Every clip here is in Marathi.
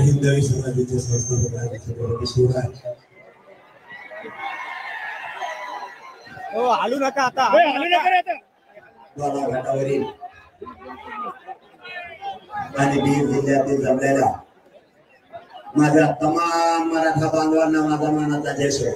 हिंदवी समाजाचे संस्थापक शिवराज हलू नका आता, हलू नका बाबा घाटावरील आणि बीड जिल्ह्यातील जमलेल्या माझ्या तमाम मराठा बांधवांना माझा मानाचा जय श्री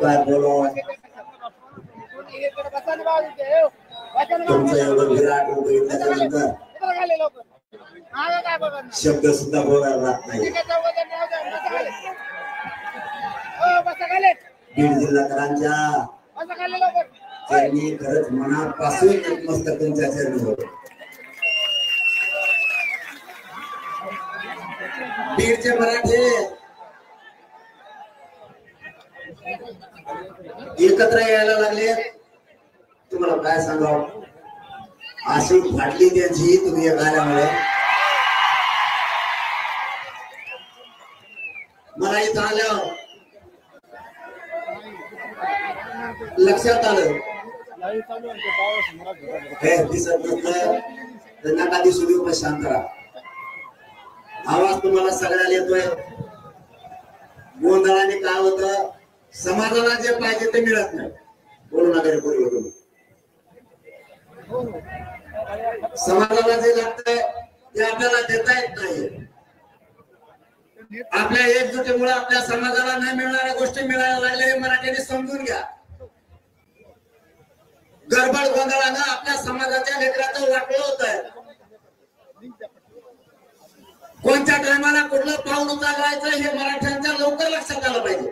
काय बोलो तुमचं एवढं विराट बघितल्यानंतर शब्द सुद्धा बोलायला राहत नाही. बीड जिल्हाकरांच्या त्यांनी खरंच मनापासून नतमस्तक तुमच्या चरणी होतो. बीडचे मराठे एकत्र यायला लागले. तुम्हाला काय सांगावं, अशी फाटली त्यांची तुम्ही एक आल्यामुळे मला इथं आल्यावर लक्षात आलं हे दिसत नसलं तर नका दिसू देऊ, पण शांत राहा. आवाज तुम्हाला सगळ्याला येतोय. गोंधळाने काय होतं, समाजाला जे पाहिजे ते मिळत नाही. बोलू नका रे पूर्वी तुम्ही. समाजाला जे लागतंय ते आपल्याला देता येत नाही. आपल्या एकजुटीमुळे आपल्या समाजाला नाही मिळणाऱ्या गोष्टी मिळायला लागल्या हे मराठ्यांनी समजून घ्या. गडबड गोंधळानं आपल्या समाजाच्या लेकराचं वाटलं होत आहे. कोणत्या टायमाला कुठलं पाऊल उचलायचं हे मराठ्यांच्या लवकर लक्षात आलं पाहिजे.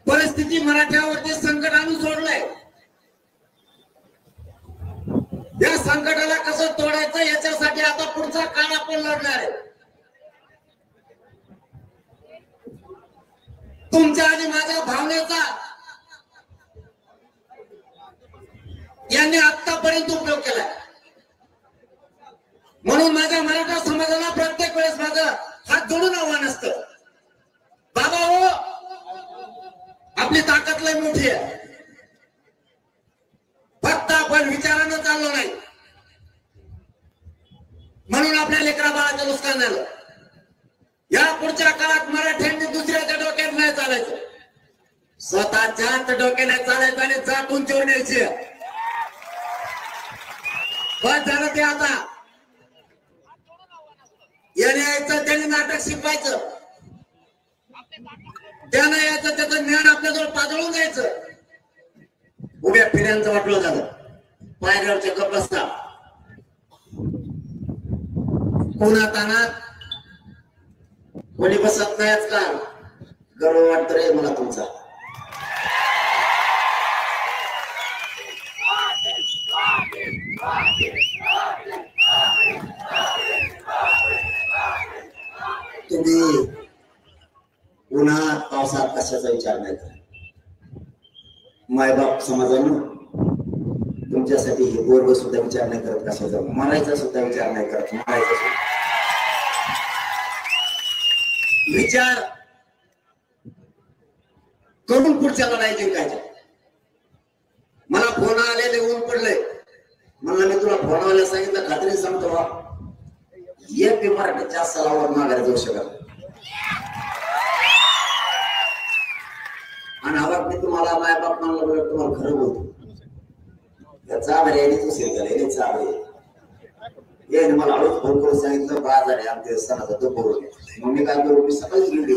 परिस्थिती मराठ्यावरती संकट आणून सोडलंय. या संकटाला कसं तोडायचं याच्यासाठी आता पुढचा काळ आपण लढणार आहे. तुमच्या आणि माझ्या भावनेचा यांनी आतापर्यंत उपयोग केलाय. म्हणून माझ्या मराठा समाजाला प्रत्येक वेळेस माझं हात जोडून आव्हान असतं, बाबा हो आपली ताकद लय मोठी आहे, फक्त आपण विचारानं चाललो नाही. म्हणून आपल्या लेकरा बाळाचं नुकसान झालं. या पुढच्या काळात मराठ्यांनी दुसऱ्याच्या डोक्यात नाही चालायचं, स्वतःच्याच डोक्याने चालायचं आणि जात उंचीवर न्यायची. बस झालं ते. आता याने यायचं, त्याने नाटक शिकवायचं, त्यानं यायचं, त्याचं ज्ञान आपल्याजवळ पाजळून द्यायचं. उभ्या फिऱ्यांचं वाटलं झालं, पायऱ्यावरच्या गप्प बसता कोणा तानात कोणी बसत नाही. आजकाल गर्व वाटत रे मला तुमचा. तुम्ही उन्हात पावसात कशाचा विचार नाही करत. मायबाप समाजानं तुमच्यासाठी हे गोरग सुद्धा विचार नाही करत, कशाचा मरायचा सुद्धा विचार नाही करत. मरायचा सुद्धा विचार करून पुढच्या लढाई जिंकायच्या. मला फोन आलेले ऊन पडलंय, म्हणलं मी तुला फोनवाल्या सांगितलं, खात्रीने सांगतो बा एक बी मराठीच्या सलावर मागायला जाऊ शकत. आणि आवाज मी तुम्हाला मायबाप म्हणलं बरं, तुम्हाला खरं बोलतो. चाबरे यायची उशीर झाला, याने चाबरे याने मला हळूच फोन करून सांगितलं बाजार आहे आमच्या सणाचा तो करून. मग मी काय करू, मी सकाळीच गेली.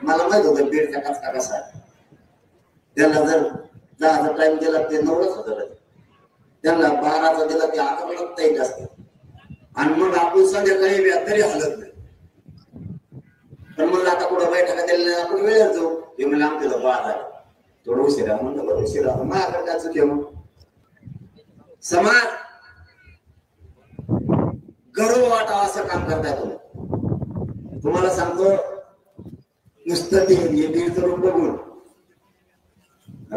मला माहित होतं बीडचा कचका कसा आहे. त्याला जर 10चा टाइम दिला ते 9च होतं, त्यांना 12चा दिला ते 11ला टाईट असतं. आणि मग आपण संध्याकाळी व्या तरी हलत नाही. पण मग आता कुठं बैठका दिलेल्या आपण वेळेत जाऊ. हे मला आमच्याला बाजार थोडं उशिरा, म्हणलं बरं उशिरा माझ्याकडे काय चुकी मग. समाज गर्व वाटावा असं काम करताय तुम्ही. तुम्हाला सांगतो, नुसतं ते बीड करून बघून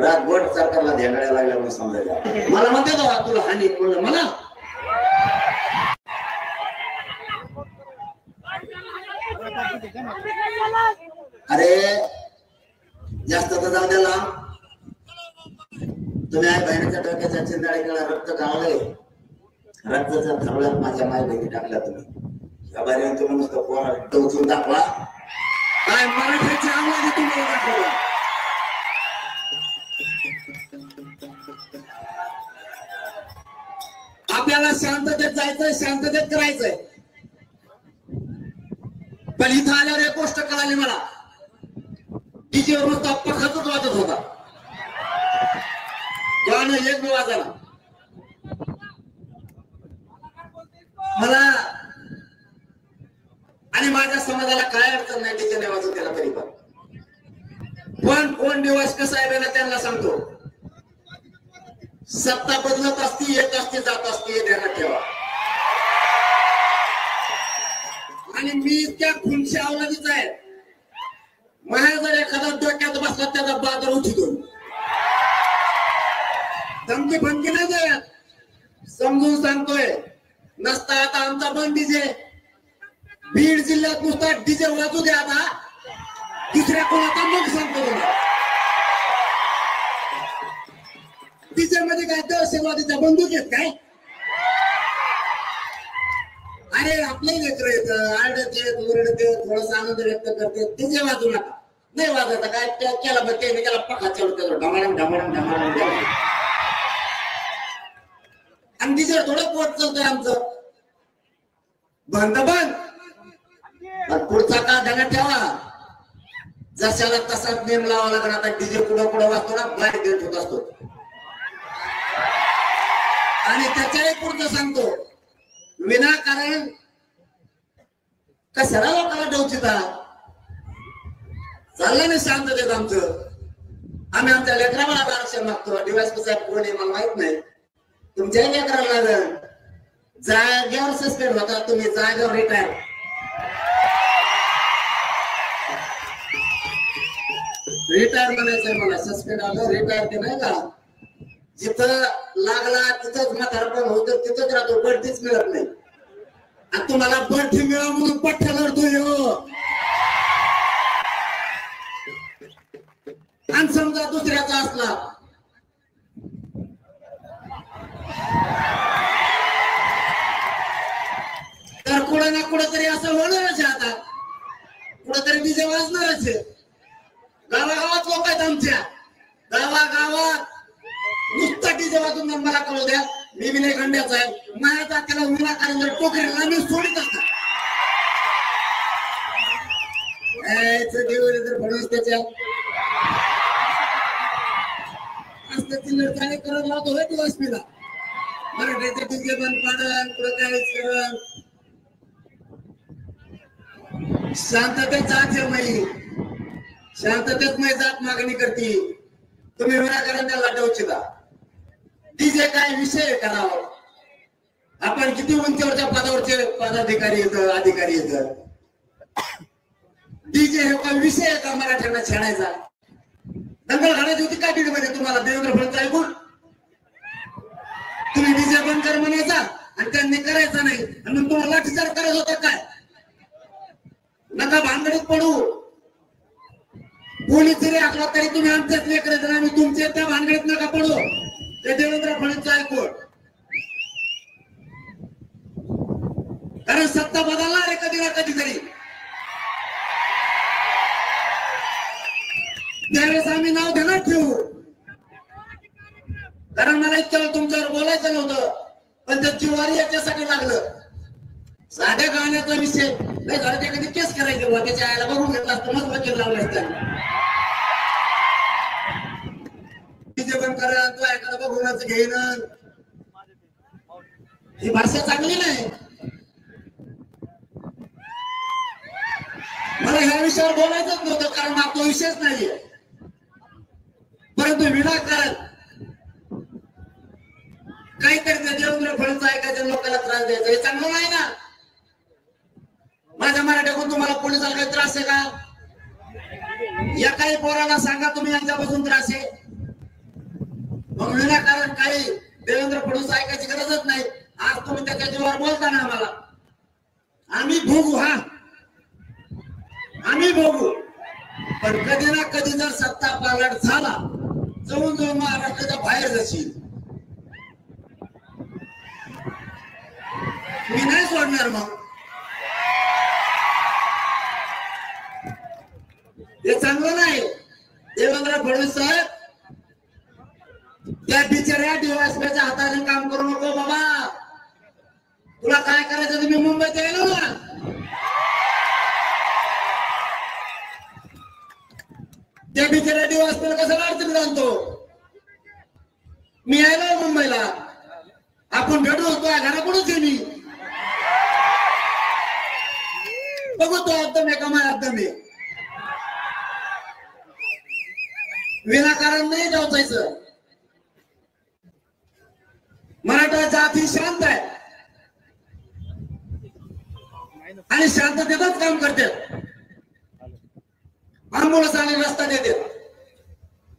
रातभर सरकारला ध्यानाला लागल्या म्हणून समजायला. मला म्हणते तुला हानी, म्हणलं मला अरे जास्त तर जाऊ द्याला तुम्ही आई बहिणीच्या डोक्याच्या चिंताळीकडे रक्त गावलंय रक्ताच्या थरवल्यात माझ्या माय बहिणी टाकल्या तुम्ही या बारीने तुम्ही नुसतं पोरा टोचून दाखवा काय मराठीची आवाज तुम्ही दाखवा आपल्याला शांततेत जायचंय शांततेत करायचंय पण इथं आल्यावर एक गोष्ट कळाली मला डीजेवर नुसता पखातच वाजत होता गाणं एक बी वाजला मला आणि माझ्या समाजाला काय अडचण नाही डीजे नाही वाजत त्याला तरी पण कोण दिवस कसा आहे ना त्यांना सांगतो सत्ता बदलत असती येत असते जात असते हे ध्यानात ठेवा आणि मी इतक्या खुनशी अवलादीचा आहे माझ्या जर एखादा डोक्यात बसला त्याचा बाजार उठितो धमकी फमकी नाही द्याव्यात समजून सांगतोय नसता आता आमचा पण डीजे बीड जिल्ह्यात नुसता डीजे वाजू द्या आता दुसऱ्या कोणाचा मग सांगतो तुम्हाला डीजे मध्ये काय दहशतवादीच्या बंदूक आहेत काय अरे आपले लेकर येतं आरडते ओरडते थोडस आनंद व्यक्त करते डीजे वाजू नका नाही वाजवता काय केला बघ त्याला पखा चालू ढमाडम ढमाडम ढमाडम आणि डीजे थोडं पोट चालतंय आमचं बंद बंद पुढचा का ध्यानात ठेवा जशाला तसाच नेम लावा लागणार आता डीजे पुढं पुढं वाजतो ना बाहेर देत होत असतो आणि त्याच्याही पुढचं सांगतो विनाकारण कशाला लोकांना डोचिता चाललं नाही शांततेत आमचं आम्ही आमच्या लेकराला आरक्षण मागतो डिवाइस कसा कोण आहे मला माहित नाही तुमच्याही लेकराला लागल जागेवर सस्पेंड होता तुम्ही जागेवर रिटायर म्हणायचंय मला सस्पेंड आलं रिटायर ते नाही का जिथं लागला तिथंच म्हातारपण होतं तिथंच राहतो बढतीच मिळत नाही आणि तुम्हाला बढती मिळा म्हणून पठ्ठा लढतोय आणि समजा दुसऱ्याचा असला तर कुठं ना कुठं तरी असं होणारच आहे आता कुठंतरी डीजे वाजणारच आहे गावागावात लोक आहेत आमच्या गावागावात नुसता डीजे वाजून मला कळू द्या मी विनय खंड्याचा आहे माझ्या तात्याला विनाकारण टोकरीला मी सोडित असतात देवेंद्र फडणवीस त्याच्या चिल्लर काय करत लावतो होय तू एसपीला मराठीचे डीजे बंद पाडन पुढे काहीच करण शांततेत जात माई शांततेत माई जात मागणी करती तुम्ही विनाकारण त्याला डोचिता डीजे काय विषय करावा आपण किती उंचीवरच्या पदावरचे पदाधिकारी येत अधिकारी येत डीजे हे काय विषय आहे का मराठ्यांना छेडायचा दंगल घालायची होती काय मध्ये तुम्हाला देवेंद्र फडणवीस ऐकून तुम्ही डीजे बंद कर म्हणायचा आणि त्यांनी करायचा नाही आणि मग तुम्हाला लाठीचार्ज करत होता काय नका भानगडीत पडू कोणी जरी आखला तरी तुम्ही आमच्याच लेकरच आम्ही तुमचे त्या भानगडीत नका पडू ते देवेंद्र फडणवीस ऐकून कारण सत्ता बदलणार आहे कधी ना कधीतरी त्यावेळेस आम्ही नाव ध्यानात ठेवू कारण मला इतकं तुमच्यावर बोलायचं नव्हतं पण त्या जिवारी याच्यासाठी लागलं साध्या गाण्याचा विषय नाही झाला ते कधी केस करायचे बुवा त्याच्या आईला बघून घेतला असतं मग वकील लावला असतं डीजे बंद करा तो ऐकायला बघूनच घेईन ही भाषा चांगली नाही मला ह्या विषयावर बोलायचंच नव्हतं कारण हा तो विषयच नाहीये परंतु विनाकारण काहीतरी देवेंद्र फडणवीस ऐकायचं लोकांना त्रास द्यायचा हे चांगलं नाही ना माझ्या मराठीतून तुम्हाला पोलिसाला काही त्रास आहे का या काही पोराला सांगा तुम्ही यांच्यापासून त्रास आहे मग विनाकारण काही देवेंद्र फडणवीस ऐकायची गरजच नाही आज तुम्ही त्याच्या जीवावर बोलता ना आम्हाला आम्ही भोगू हा आम्ही बघू, पण कधी ना कधी जर सत्ता पालट झाला जवळ जवळ महाराष्ट्राच्या बाहेर जाशील, मी नाही सोडणार. मग हे चांगलं नाही. देवेंद्र फडणवीस साहेब, त्या बिचाऱ्या डीवायएसपीच्या हाताने काम करू नको बाबा. तुला काय करायचं तुम्ही मुंबईत यायला ना, त्या बिचाऱ्या डीवायएसपीला कशाला अडचण आणतो. मी यायला मुंबईला, आपण भेटू होतो घराकडूनच आहे मी. बघू तो एकदम एका माय एकदम विनाकारण नाही जायचं. मराठा जाती शांत आहे आणि शांततेतच काम करतात. आंबुलन्स आणि रस्ता देते,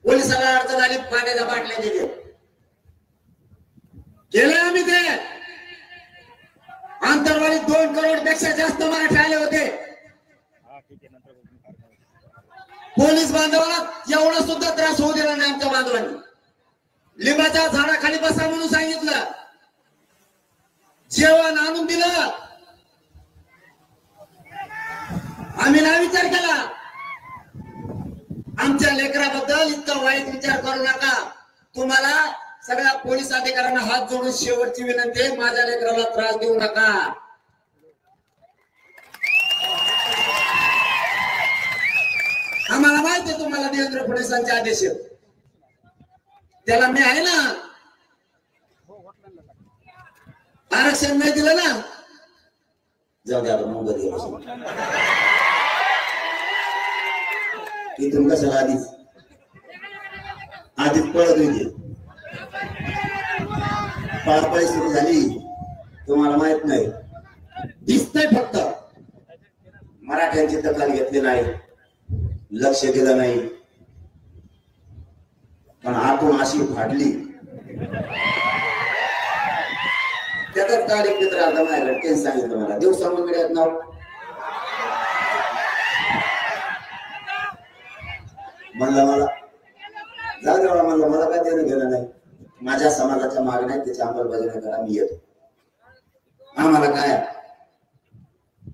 पोलिसाला अडचण आली पाण्याच्या बाटल्या देते. केलं आम्ही ते. आंतरवाडीत 2 करोड पेक्षा जास्त मराठी आले होते. पोलीस बांधवाला एवढा सुद्धा त्रास होऊ दिला नाही आमच्या बांधवांनी. लिंबाच्या झाडाखाली बसा म्हणून सांगितलं, जेवण आणून दिलं. आम्ही नाही विचार केला. आमच्या लेकराबद्दल इतका वाईट विचार करू नका. तुम्हाला सगळ्या पोलीस अधिकाऱ्यांना हात जोडून शेवटची विनंती आहे, माझ्या लेकराला त्रास देऊ नका. आम्हाला माहिती आहे तुम्हाला देवेंद्र फडणवीसांचे आदेश आहेत. त्याला मी आहे ना, आरक्षण नाही दिलं ना, जाऊ द्या मुंबईत इथून कशाला आधीच पळत होती. पाळपाळी सुरू झाली, तुम्हाला माहित नाही. दिसतंय फक्त. मराठ्यांची दखल घेतली नाही, लक्ष दिलं नाही, पण आतून अशी फाटली. त्याचाच काल एक मित्र आता माझ्याकडे तेच सांगितलं मला, दिवसा मंदिरात नाव म्हणलं मला जाऊ देवा, म्हणलं मला काय देणं घेणं नाही. माझ्या समाजाच्या मागण्या त्याची अंमलबजावणी करा, मी येतो. आम्हाला काय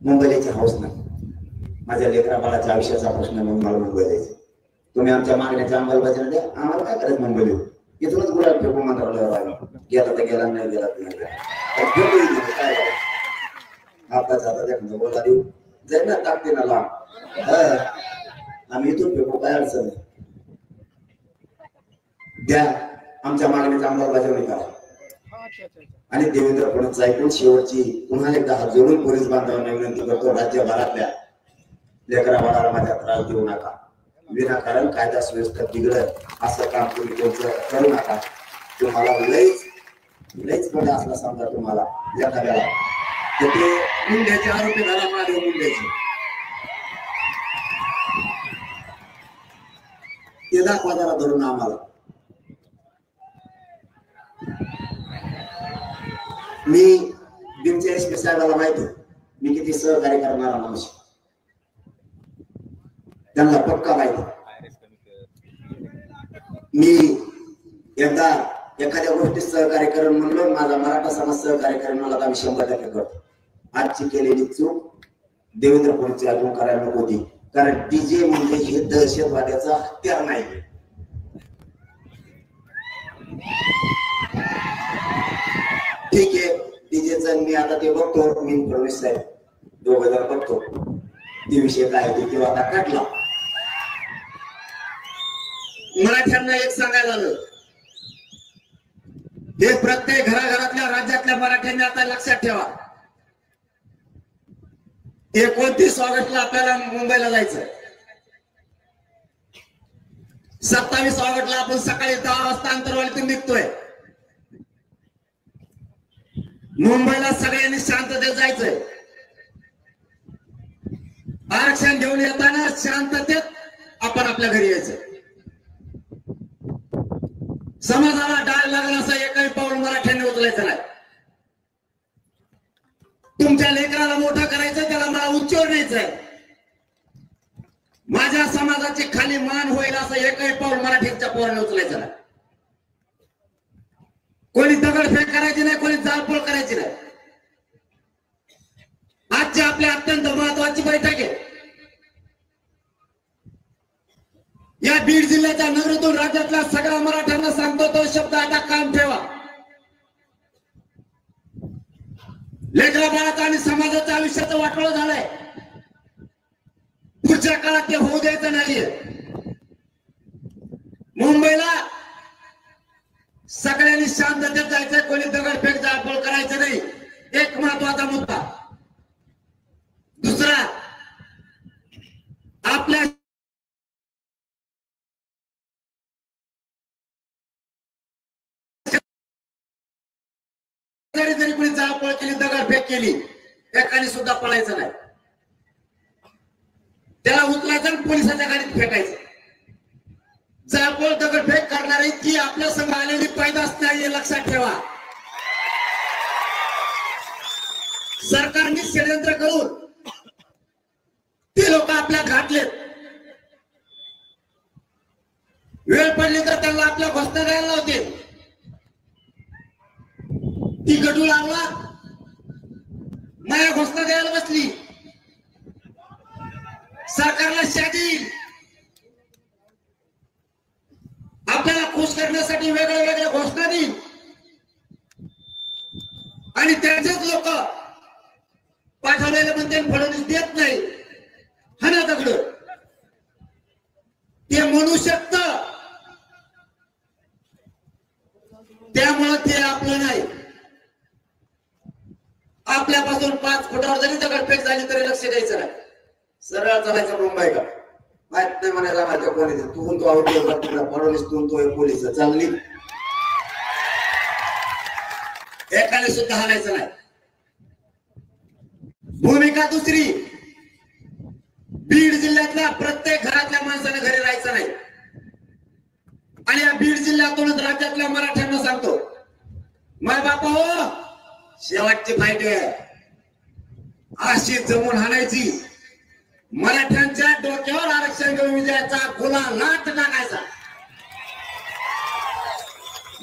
मुंबईची हौस नाही. माझ्या लेकरा बाळाच्या आयुष्याचा प्रश्न म्हणून मला मुंबई द्यायचं. तुम्ही आमच्या मागण्याची अंमलबजावणी द्या, आम्हाला काय करायचं मुंबईला. इथूनच गुलाब फेकू मंत्रालयावर गेला तर गेला, नाही गेला तर नाही. काय आताच आता बोला देऊ जाईल ना, टाकते ना लांब. आम्ही इथून फेकू, काय अडचण नाही. द्या, आमच्या मागण्याची अंमलबजावणी करा. आणि देवेंद्र फडणवीस ऐकून शेवटची पुन्हा एकदा हात जोडून पोलीस बांधवांना विनंती करतो, राज्यभरातल्या लेकरा बाळाला माझ्या त्रास देऊ नका. विनाकारण कायदा सुव्यवस्था बिघडत असं काम तुम्ही तुमचं करू नका. तुम्हाला लईच मोठा असला समजा तुम्हाला एखाद्याला ते मुंड्याचे आरोपी झाला, महादेव मुंड्याचे, ते दाखवा जरा धरून आम्हाला. मी बिमचे एसपी साहेबाला माहिती मी किती सहकार्य करणारा माणूस, त्यांना पक्का माहिती. मी एकदा एखाद्या गोष्टीत सहकार्य करून म्हणलो, माझा मराठा समाज सहकार्य करून मला आम्ही 100% करतो. आजची केलेली चूक देवेंद्र फडणवीस अजून करायला नको होती, कारण डीजे म्हणजे हे दहशतवाद्याचा हत्यार नाही. ठीक आहे, डीजेचं मी आता ते बघतो, मी फडणवीस साहेब दोघं जण बघतो ते विषय काय ते किंवा आता काढला. मराठ्यांना एक सांगायला आलं, हे प्रत्येक घराघरातल्या राज्यातल्या मराठ्यांनी आता लक्षात ठेवा, 29 ऑगस्टला आपल्याला मुंबईला जायचं. 27 ऑगस्टला आपण सकाळी 10 वाजता आंतरवालीतून निघतोय. मुंबईला सगळ्यांनी शांततेत जायचंय. आरक्षण घेऊन येताना शांततेत आपण आपल्या घरी यायचं. समाजाला डाळ लागला असं एकही पाऊल मराठ्यांनी उचलायचं नाही. तुमच्या लेकराला मोठं करायचं, त्याला मला उच्चवर न्यायचंय. माझ्या समाजाची खाली मान होईल असं एकही पाऊल मराठीच्या पोराने उचलायचं नाही. कोणी दगडफेक करायची नाही, कोणी जाळपोळ करायची नाही. आजची आपली अत्यंत महत्वाची बैठक आहे. या बीड जिल्ह्याच्या नगरीतून राज्यातल्या सगळ्या मराठ्यांना सांगतो तो शब्द आता कायम ठेवा. लेकरा बाळाचं आणि समाजाच्या आयुष्याचं वाटोळं झालंय. पुढच्या काळात ते होऊ द्यायचं नाहीये. मुंबईला सगळ्यांनी शांततेत जायचंय, कोणी दगडफेक जाळपोळ करायचं नाही. एक महत्वाचा मुद्दा. दुसरा, आपल्या जरी कोणी जाळपोळ केली, दगडफेक केली, एकाने सुद्धा पळायचं नाही. त्याला उचलायचं आणि पोलिसाच्या गाडीत फेकायचं. जाळपोळ दगडफेक करणारी ती आपल्या संघ आलेली पैदास नाही, हे लक्षात ठेवा. सरकारने षडयंत्र करून ते लोक आपल्या घातलेत. वेळ पडली तर त्यांना आपल्या घोषणा द्यायला लावते. ती गडू लावला, माया घोषणा द्यायला बसली. सरकारला शादी आपल्याला खुश करण्यासाठी वेगळ्या वेगळ्या घोषणा देईल आणि त्यांचेच लोक पाठवलेले म्हणते फडणवीस देत नाही. हा ना दगड ते म्हणू शकत, त्यामुळे ते आपलं नाही. आपल्यापासून 5 फुटावर जरी दगडफेक झाली तरी लक्ष द्यायचं नाही. सरळ चालायचं मुंबई का माहित नाही म्हणायला माझ्या कोणी तू आवडतो फडणवीस तू पोलीस चालली. एकाने सुद्धा हालायचं नाही. भूमिका दुसरी, बीड जिल्ह्यातल्या प्रत्येक घरातल्या माणसाने घरी राहायचं नाही. आणि या बीड जिल्ह्यातूनच राज्यातल्या मराठ्यांना सांगतो, माय बापा हो, शेवटची फाईट आहे. अशी जमून हाणायची. मराठ्यांच्या डोक्यावर आरक्षण घेऊन विजयाचा गुन्हा लाट टाकायचा.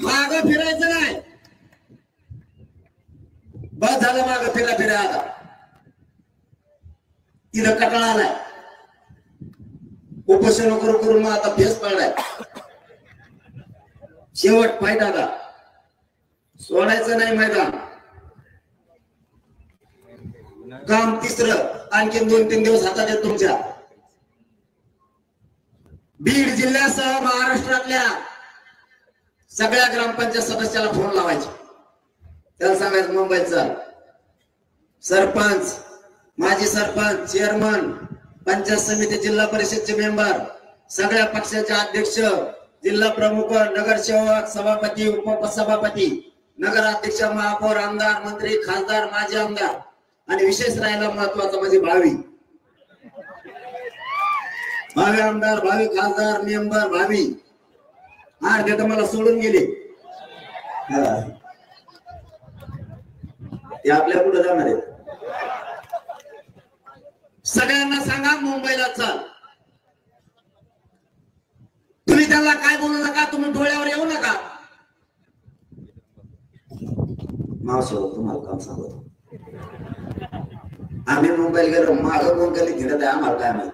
माग फिरायचं नाही. बस झालं माग फिरा आता. तिला कटाळा आलाय. उपोषण करून मग आता भेस पडलाय. शेवट फाईट आता. सोडायचं नाही मैदान. काम तिसरं आणखी 2-3 दिवस हातात आहेत तुमच्या. बीड जिल्ह्यासह महाराष्ट्रातल्या सगळ्या ग्रामपंचायत सदस्याला फोन लावायचे. त्याला सांगायचं मुंबईचा सरपंच, माजी सरपंच, चेअरमन, पंचायत समिती, जिल्हा परिषदचे मेंबर, सगळ्या पक्षाचे अध्यक्ष, जिल्हा प्रमुख, नगरसेवक, सभापती, उपसभापती, नगराध्यक्ष, महापौर, आमदार, मंत्री, खासदार, माजी आमदार आणि विशेष राहायला महत्वाचं म्हणजे भावी आमदार, भावी खासदार, मेंबर, भावी अर्धे तर मला सोडून गेले. ते आपल्या पुढे जाणार आहेत. सगळ्यांना सांगा मुंबईला चल. तुम्ही त्यांना काय बोलू नका, तुम्ही डोळ्यावर येऊ नका. मावसो तुम्हाला काम सांगतो, आम्ही मुंबईला गेलो, माग कोण गल्ली घेण्यात आहे आम्हाला काय माहित.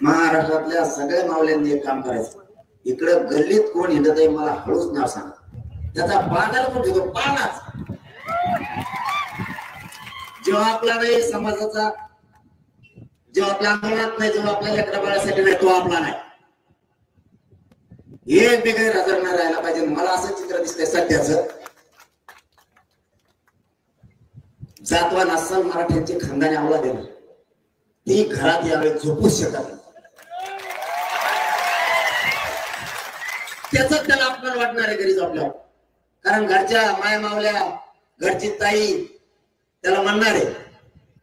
महाराष्ट्रातल्या सगळ्या मावल्यांनी एक काम करायचं, इकडे गल्लीत कोण हिंडत आहे मला हळूच नाव सांगा. त्याचा बाजार पण घेतो पाळणाच. जेव्हा आपला नाही समाजाचा, जेव्हा आपल्या अंगणात नाही, जेव्हा आपल्या लेकरा बाळासाठी नाही, तो आपला नाही. हे बेगैर हजर नाही राहायला पाहिजे. मला असं चित्र दिसतंय सध्याच. जातवान अस्सल मराठ्यांची खानदानी अवलाद आहे, ती घरात यावेळी झोपूच शकत नाही. त्याच त्याला अपमान वाटणार आहे घरी झोपल्यावर. कारण घरच्या माय मावल्या, घरची ताई त्याला म्हणणार आहे.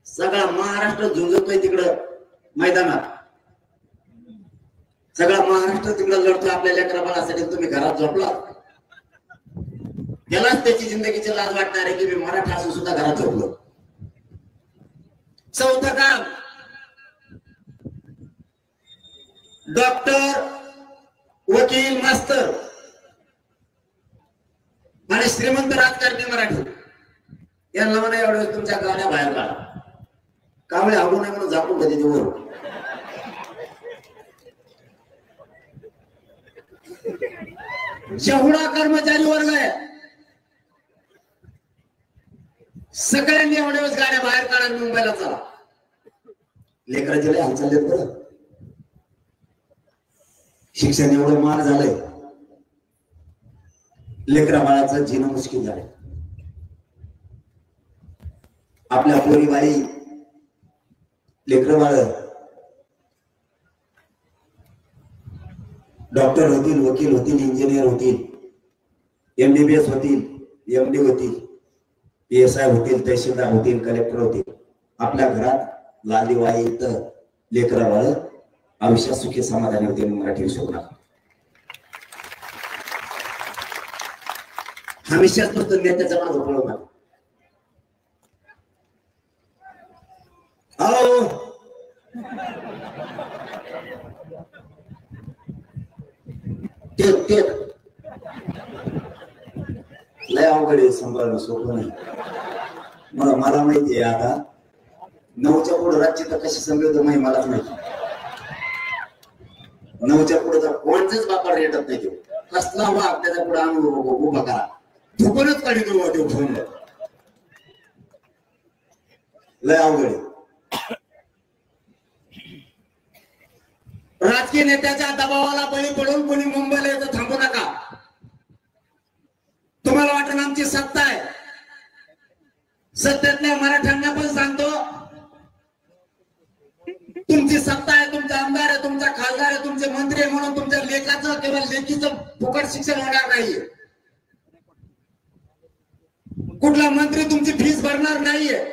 सगळा महाराष्ट्र झुंजतोय तिकडं मैदानात. सगळा महाराष्ट्र तिकडं लढतोय आपल्या लेकरा बाळासाठी. तुम्ही घरात झोपला, त्यालाच त्याची जिंदगीची लाज वाटणार आहे की मी मराठा असून सुद्धा घरात झोपलो. चौथं काम, डॉक्टर, वकील, मास्तर आणि श्रीमंत राजकारणी मराठी यांना म्हणा एवढं तुमच्या गाड्या बाहेर काढा. कावळे आवडू नये म्हणून झाकून कधी वर. जेवढा कर्मचारी वर्ग आहे सगळ्यांनी एवढ्या वेळेस गाड्या बाहेर काढा, मुंबईला चला. लेकराचे लय हालचाल आहेत बरं. शिक्षण एवढं महाग झालंय, लेकरा बाळाचं जीणं मुश्किल झालंय. आपल्या पोरी बाई लेकर बाळ डॉक्टर होतील, वकील होतील, इंजिनियर होतील, MBBS होतील, MD होतील, PSI होतील, तहसीलदार होतील, कलेक्टर होतील. आपल्या घरात लालीवाई तर लेकरा बाळ आयुष्यात सुखी समाधानी होते. मराठी विषय नका हमेशाच फक्त नेत्याचा माझा पळवणार. लय अवघड आहे, सांभाळणं सोपं नाही. मला माहिती आहे आता 9च्या पुढे राज्य तर कशी समजवतो माहिती मलाच माहिती. 9च्या पुढे तर कोणतेच बापा रेटत नाही. कसला वाघ त्याच्या पुढे उभा करा, झोपणच काढी करू फोन. लय अवघड आहे. राजकीय नेत्याच्या दबावाला बळी पडून कोणी मुंबईला येतं थांबू नका. तुम्हाला वाटतं आमची सत्ता आहे, सत्तेतल्या मराठ्यांना पण सांगतो तुमची सत्ता आहे, तुमचा आमदार आहे, तुमचा खासदार आहे, तुमचे मंत्री आहे म्हणून तुमच्या लेखाचं केवळ लेखीचं फुकट शिक्षण होणार नाहीये. कुठला मंत्री तुमची फीस भरणार नाहीये.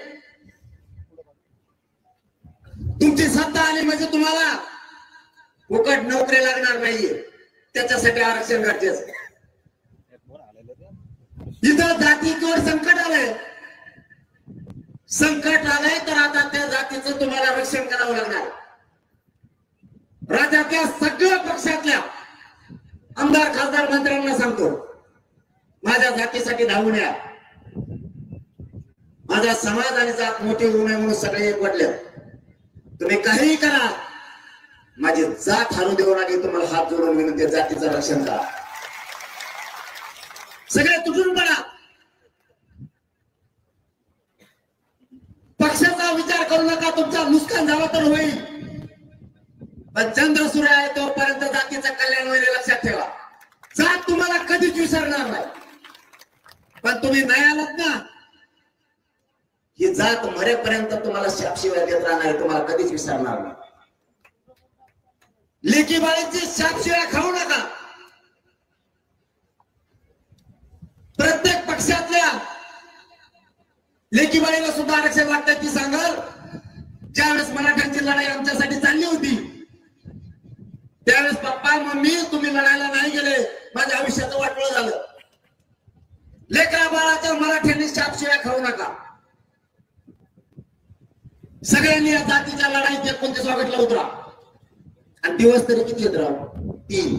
तुमची सत्ता आली म्हणजे तुम्हाला फुकट नोकरी लागणार नाहीये. त्याच्यासाठी आरक्षण गरजेचं. इथं जातीवर संकट आलंय, संकट आलंय तर आता त्या जातीचं तुम्हाला रक्षण करावं लागणार. राज्यातल्या सगळ्या पक्षातल्या आमदार, खासदार, मंत्र्यांना सांगतो माझ्या जातीसाठी धावून या. माझा समाज आणि जात मोठी होऊ नये म्हणून सगळे एकवटले. तुम्ही काहीही करा, माझी जात हरवू देऊ नका. तुम्हाला हात जोडून घेऊन त्या जातीचं रक्षण करा. सगळे तुटून पडा. पक्षाचा विचार करू नका. तुमचा नुकसान झालं तर होईल, पण चंद्र सूर्य आहे तोपर्यंत जातीचं कल्याण होईल लक्षात ठेवा. जात तुम्हाला कधीच विसरणार नाही. पण तुम्ही नाही आलात ना, ही जात मरेपर्यंत तुम्हाला शापशिवाय देत राहणार, तुम्हाला कधीच विसरणार नाही. लेकी बाळींची शापशिवाय खाऊ नका. प्रत्येक पक्षातल्या लेकी बाळीला सुद्धा आरक्षण वाटतं. ती सांगाल ज्यावेळेस मराठ्यांची लढाई आमच्यासाठी चालली होती त्यावेळेस पप्पा, मम्मी तुम्ही लढायला नाही गेले, माझ्या आयुष्याचं वाटोळं झालं. लेकरा बाळाच्या मराठ्यांनी शापशिवाय खाऊ नका. सगळ्यांनी या जातीच्या लढाईत 29 ऑगस्टला उतरा. आणि दिवस तरी किती येत राव? 3,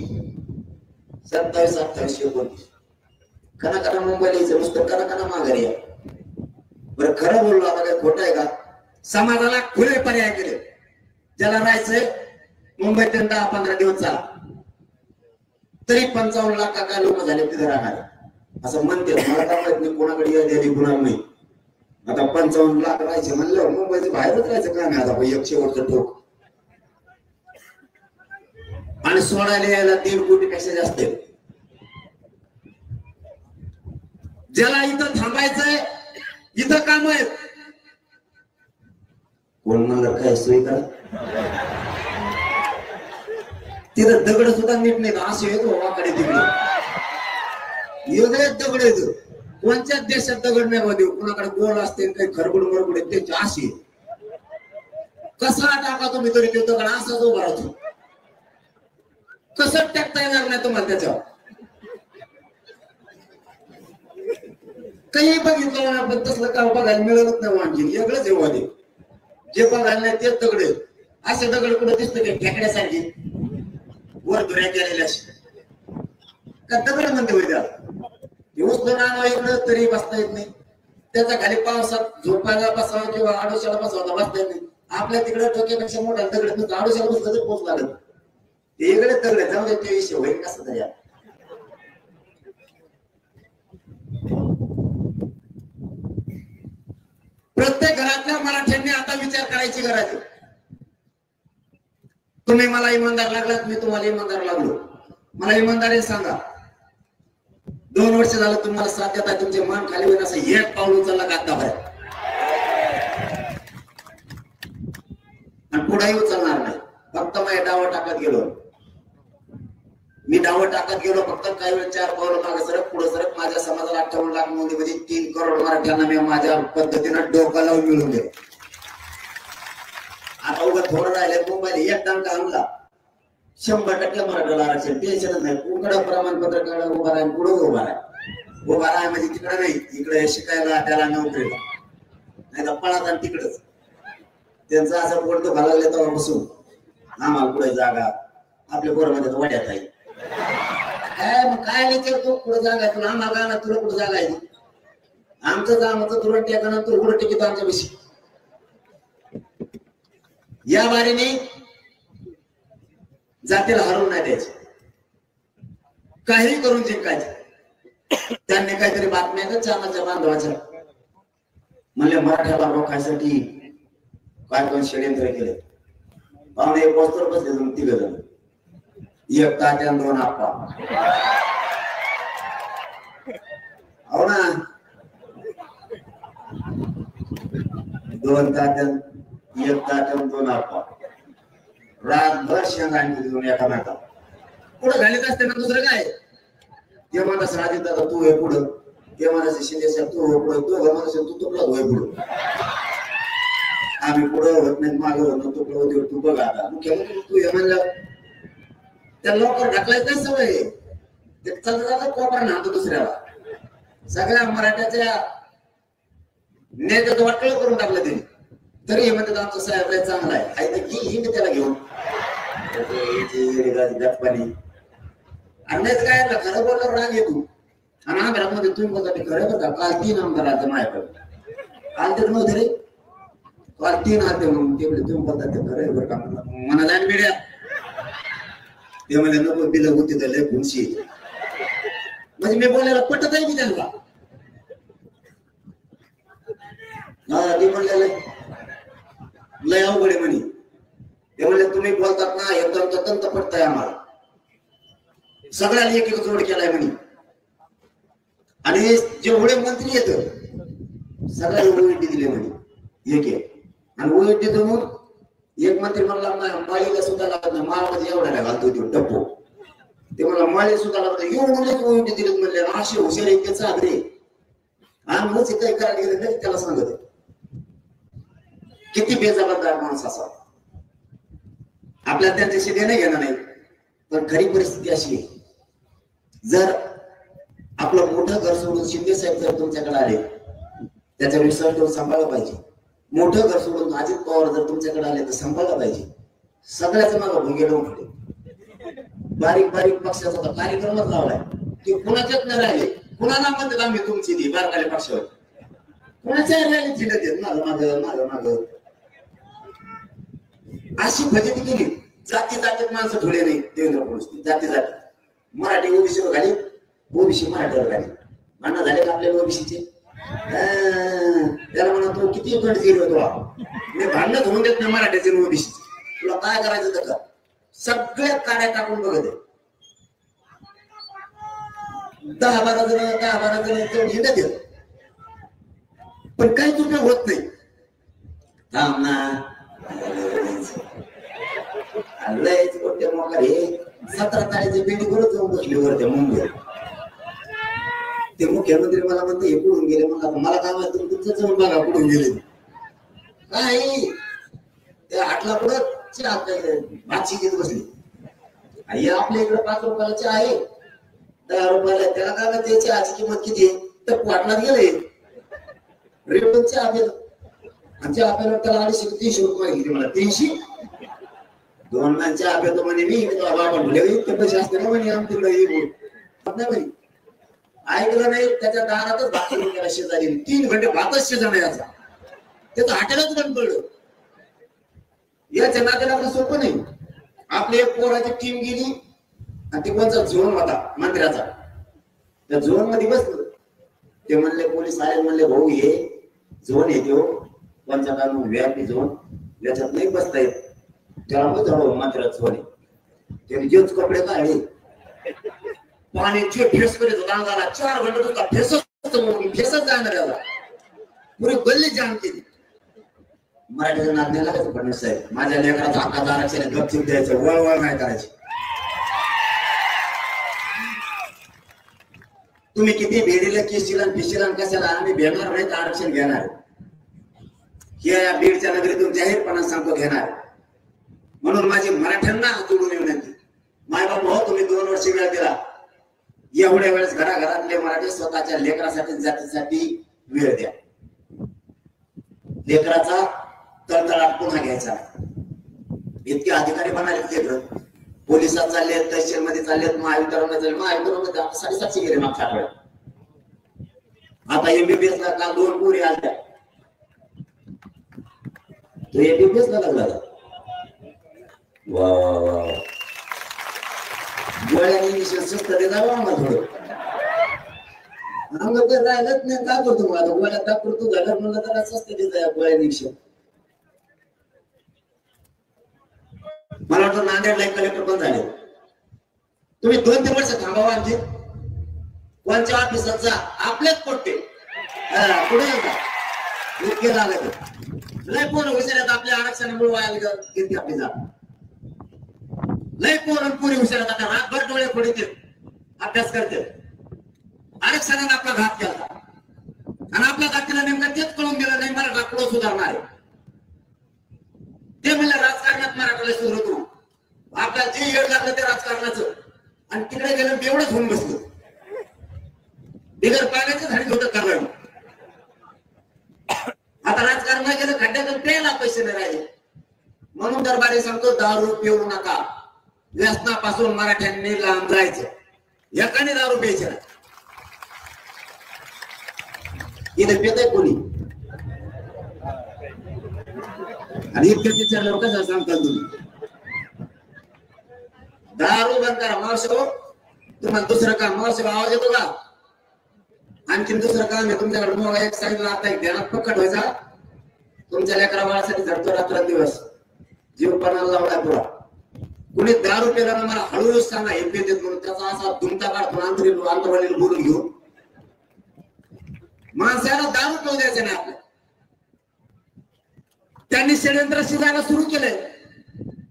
27, 28, 29. कना मुंबईला यायचं नुसतं कना माघारी या. बरं खरं बोललो आता काय खोटं आहे का? समाजाला खुले पर्याय केले. ज्याला राहायचंय मुंबईत 10-15 दिवस चाला, तरी 55 लाख काय लोक झाले तिथे राहणार असं म्हणते. मला काय माहित नाही कोणाकडे यादी गुन्हा नाही. आता 55 लाख राहायचे म्हणलं मुंबईचे बाहेरच राहायचं का नाही. आता 1 शेवटचं ठोक. आणि सोडायला यायला 3 कोटी पेक्षा जास्त आहे. ज्याला इथं थांबायचंय, इथं काम आहेत, कोणाला काय सोय करा. तिथं दगड सुद्धा नीट नाही. असे येतो वाकडे तिकडे वेगळेच दगड येतो. कोणत्याच देशात दगड नाही देऊ. कोणाकडे गोल असते काही खरबड मरबड त्यांची अशी कसा टाका तुम्ही तरी ते दगड असाच उभा राहतो. कसं टाकता येणार नाही तुम्हाला त्याच्यावर. काही बघितलं ना पण तसलं का बघायला मिळत नाही. आणखी वेगळंच आहे वादे. जे बघायला नाही तेच दगड. असे दगड कुठे दिसतं का खेकड्यासारखी? वर धुऱ्या केलेल्या का दगड म्हणते होईल त्याला दिवस दोन इकडं तरी बसता येत नाही. त्याचा खाली पावसात झोपायला बसावं किंवा आडोशाला बसावं बसता येत नाही. आपल्या तिकडे डोक्यापेक्षा मोठा दगड नसतो, आडोशाला बसलं तर पोच लागत ते इकडे दगड जाऊ दे ते विषय होईल कसं तरी. प्रत्येक घरातल्या मराठ्यांनी आता विचार करायची गरज आहे. तुम्ही मला इमानदार लागलात, मी तुम्हाला इमानदार लागलो. मला इमानदारी सांगा, 2 वर्ष झालं तुम्हाला साथ देता, तुमचे मान खाली होईल असं एक पाऊल उचलला का आतापर्यंत? आणि पुढेही उचलणार नाही. फक्त मी डावं टाकत गेलो, फक्त काही वेळ 4 पावलं मागे सरक पुढे सरक. माझ्या समाजाला 58 लाख नोंदीमध्ये 3 करोड मराठ्यांना मी माझ्या पद्धतीनं डोकं लावून मिळवून गेलो. आता उगा थोडं राहिले मुंबईला एक डंका आणला 100% मराठ्याला आरक्षण, टेन्शनच नाही. कुठं प्रमाणपत्र काढा उभा राहा, पुढे उभा राहा म्हणजे तिकडे नाही, इकडे शिकायला त्याला नोकरीला नाही तर पळात आणि तिकडच. त्यांचं असं पोट दुखा लागले तेव्हा बसून आम्हाला पुढे जागा आपल्या पोरामध्ये वाड्यात आहे. मग काय विचारतो पुढे जागा तुला, आम्हाला ना तुला कुठं जागा आहे? आमचं तुला टेका तू उलट टिकित आमच्या विषयी. या बारीने जातीला हरवून नाही द्यायचे, काही करून जिंकायचे. त्यांनी काहीतरी बातम्या का चामाच्या बांधवाच्या म्हणले मराठ्याला रोखायसाठी काय कोण षडयंत्र केले. पाहुणे 1 पोस्टर बसले तुम्ही 3 जण, 1 तात्या 2 आप्पा. हो ना, 2 तात्या 1 तात्या 2 आप्पा रातभर शेंगांनी घेऊन एकामेका पुढे घालीत असते ना. दुसरं काय ते म्हणत राजीत दादा तू हे पुढं, ते म्हणायचं शिंदे साहेब तू हो पुढं, तू म्हणायचं तू तुकडा होय पुढं. आम्ही पुढं होत नाही, मागं होत नाही, तुकडं होते तू बघ. आता मुख्यमंत्री तू हे म्हणलं त्या लवकर ढकलायचं नाही सवय. ते चालत जातं कोपरा नाहतो दुसऱ्याला. सगळ्या मराठ्याच्या नेत्याचं वाटलं करून टाकलं त्यांनी. तरी हे म्हणतात आमचा साहेब लय चांगला आहे तर ही मी त्याला घेऊन गटपाणी अन्याच काय खरं बोलल्यावर राग येतो. आणि आमरामध्ये तुम्ही बोलता ते खरं बघा. काल 3 आमदार आले माझ्याकडे, काल तर नव्हते रे, काल 3 आले म्हणून तेवढे तुम्ही बोलता ते खरं बरं का म्हणा जाण मिळ्या. ते म्हणजे नको बिल होती तर लय खुशी म्हणजे मी बोलायला पटत आहे मी त्यांना. ते म्हणलेलं लय अवघड आहे म्हणे. ते म्हणले तुम्ही बोलतात ना हे तंत पडताय आम्हाला, सगळ्याला एक जोड केलाय म्हणे. आणि जेवढे मंत्री येत सगळ्याला ओएटी दिले म्हणे एक. आणि ओएटी देऊन एक मंत्री म्हणला माळीला सुद्धा लागत नाही, माळमध्ये एवढ्याला घालतो तो टप्पो. ते मला माळी सुद्धा लागत एवढं ओएटी दिले म्हणले. असे हुशार इतके चादरे आम्ही काही करायला गेले तरी त्याला सांगत किती बेजबाबदार माणूस असा. आपल्याला त्यांच्याशी देणं घेणं नाही, पण खरी परिस्थिती अशी आहे. जर आपलं मोठं घर सोडून शिंदे साहेब जर तुमच्याकडे आले त्याचा विश्वास ठेवून सांभाळला पाहिजे. मोठं घर सोडून अजित पवार जर तुमच्याकडे आले तर सांभाळलं पाहिजे. सगळ्याच मागं भुंगे लावून ठेवले. बारीक बारीक पक्षाचा होता कार्यक्रमच लावलाय की कुणाच्याच नाही राहिले. कुणाला म्हणतात आम्ही तुमची ती बारकाले पक्षावर कुणाच्या राहिले चिडत येत माझं माग अशी फजिती केली. जाती जातीत माणसं ठेवले नाही देवेंद्र फडणवीस. जाती मराठी ओबीसीवर घाली, ओबीसी मराठीवर घाली. भांडण झाले का आपल्या ओबीसीचे? त्याला म्हणा तू किती गट गेलो तो मी भांडण होऊन देत नाही मराठीचे ओबीसी. तुला काय करायचं तर का सगळ्यात काड्या टाकून बघत 10-12 जण हिंडत येत पण काहीच उपयोग होत नाही. थांब ना लयच कोणत्या मोकार हे 17 तारीखची पेटी करत जाऊन बसली वरती मुंबईत. ते मुख्यमंत्री मला म्हणते हे कुठून गेले. मला काय माहिती तुमचं जाऊन बघा कुठून गेले. काय त्या हाटला पुढं भाजी घेत बसली. आपल्या इकडे 5 रुपयाला चहा आहे, 10 रुपयाला. त्याला काय माहिती चहाची किंमत किती आहे तर वाटण्यात गेले रेटून चहा पेलं आणि चहा पेलं त्याला 250-300 रुपये घेतले. मला 300 2 माणसं आपल्या तो म्हणे मी तुला बाबा म्हणले इतके पैसे असते ना म्हणे आमच्याकडे नाही म्हणे ऐकलं नाही त्याच्या दारातच भात करून गेला शेजारी 3 घंटे भातच शिजवणे याचा त्याचं हॉटेलच बंद पडलं याच्या नात्याला सोपं नाही आपली एक पोराची टीम गेली आणि ते कोणचा झोन होता मंत्र्याचा त्या झोन मध्ये बसलो ते म्हणले पोलीस आले म्हणले भाऊ हे झोन येतो कोणच्या कारण व्यापी झोन याच्यात नाही बसता येत त्याला बघ मंत्र्यात झोन त्याने जेच कपडे काढले पाण्याचे फेस करीत होता अंगाला 4 घंटे होता फेसच जाणार त्याला पुरी गल्ली जाम केली मराठीचं नाद नाही लागायचं फडणवीस साहेब माझ्या लेकराचा हक्काचा आरक्षण गपचिप द्यायचं वळवळ नाही करायची तुम्ही किती भेडीला केशीला पिशीला कशाला आम्ही भेटणार नाही तर आरक्षण घेणार या बीडच्या नगरीतून जाहीरपणा सांगतो घेणार म्हणून माझी मराठ्यांना जोडून विनंती मायबाप हो तुम्ही 2 वर्ष वेळ दिला एवढ्या वेळेस घराघरातले मराठी स्वतःच्या लेकरासाठी जातीसाठी वेळ द्या लेकराचा तळतळाट पुन्हा घ्यायचा इतके अधिकारी बनाले लेकर पोलिसात चालले तहसील मध्ये चाललेत महावितरणमध्ये चालले महावितरणमध्ये 750 गेले मागच्या आठवड्यात आता एमबीबीएस ला काल 2 पोरी आल्या तो एमबीबीएस ला लागला वा गोळ्याने स्वस्त देणार आम्हाला थोडं अंग तर राहिलंच नाही काय करतो मग आता गोळ्या तात्पुरतो झालं म्हणलं तर स्वस्त देत गोळ्या निरीक्षण मला वाटतं नांदेडला एक कलेक्टर पण झाले तुम्ही 2-3 वर्ष थांबावा आणखी कोणच्या ऑफिसात जा आपलेच पोट्टे पुढे इतके झाले लय पोरं हुशार आपल्या आरक्षणामुळे व्हायला किती आपली जा लय पोरं पुरी हुशार आता रातभर डोळे फोडीते अभ्यास करते आरक्षणाने आपला घात केला आणि आपल्या जातीला नेमकं तेच कळून गेलं नाही मला पुढे सुधारणार आहे ते म्हणलं राजकारणात मराठाला सुधारतो आपल्याला जे येड लागलं ते राजकारणाचं आणि तिकडे गेलं एवढंच होऊन बसलं बिगर पाण्याचं झाडी होतं करावं आता राजकारणात गेलं खड्ड्यातून प्यायला पैसे नाही राहिले म्हणून दरबारी सांगतो दारू पिऊ नका व्यसनापासून मराठ्यांनी लांब जायचं एकाने दारू प्यायचे नाही इथे पेत आहे कोणी आणि इतकं विचारलं कसं सांगता तुम्ही दारू बंद करा मावशी तुम्हाला दुसरं काम मावशी आवाज येतो का आणखीन दुसरं काम आहे तुमच्याकडे मोबाईल एक सांगितलं आता एक ध्यानात पक्कट व्हायचा तुमच्या लेकरा बाळासाठी झटतो रात्रंदिवस जीव पणाला लावला पुरा कुणी दारू पेला मला हळूहळू सांगा हे पेतेत म्हणून त्याचा असा दुमता काढतो आंतरवालीला बोलून घेऊन माणसाला दारू पिऊ द्यायचं नाही आपल्या त्यांनी षडयंत्र शिजायला सुरू केलंय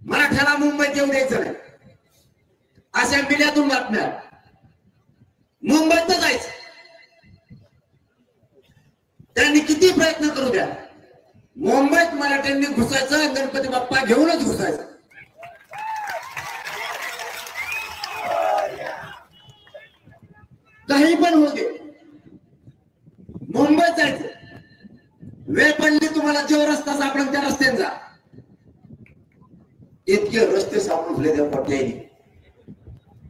मराठ्याला मुंबईत येऊ द्यायचं नाही अशा मीडियातून बातम्या मुंबईत जायचं त्यांनी किती प्रयत्न करू द्या मुंबईत मराठ्यांनी घुसायचं गणपती बाप्पा घेऊनच घुसायचं काही पण होऊ दे मुंबईत जायचं वेळ पडली तुम्हाला जो रस्ता सापडेल त्या रस्त्याने जा इतके रस्ते सापडून ठेवले त्या पट्ट्याने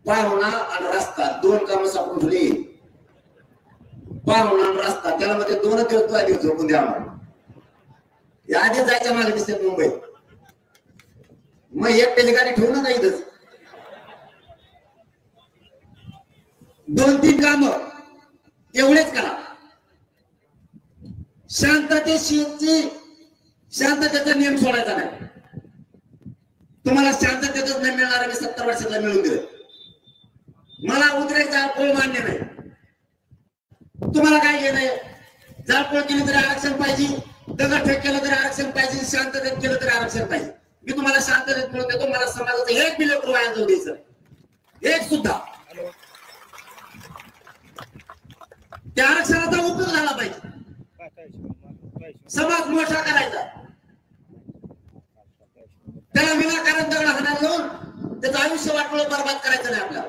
पाहुणा आणि रस्ता 2 कामं सापडून ठेवली पाहुणा आणि रस्ता त्याला मध्ये 2 दिवस झोपून द्या आम्हाला आधी जायच्या मागे दिसते मुंबईत मग एकट्याची गाडी ठेवून ना इथंच 2-3 काम एवढेच करा शांततेचा नियम सोडायचा नाही तुम्हाला शांततेतच नाही मिळणार मी 70 वर्षाला मिळून दिलं मला उद्रेक जाळपोळ मान्य नाही तुम्हाला काय घेणं जाळपोळ केली तरी आरक्षण पाहिजे दगडफेक केलं तरी आरक्षण पाहिजे शांततेत केलं तरी आरक्षण पाहिजे मी तुम्हाला शांततेत मिळून देतो मला समाजाचं 1 बिलियन वाया जाऊ द्यायचं एक सुद्धा त्या आरक्षणाचा उपयोग झाला पाहिजे समाज मोठा करायचा त्याला विनाकारण दगड हाणायला लावून त्याचं आयुष्य वाटलं बरबाद करायचं नाही आपल्याला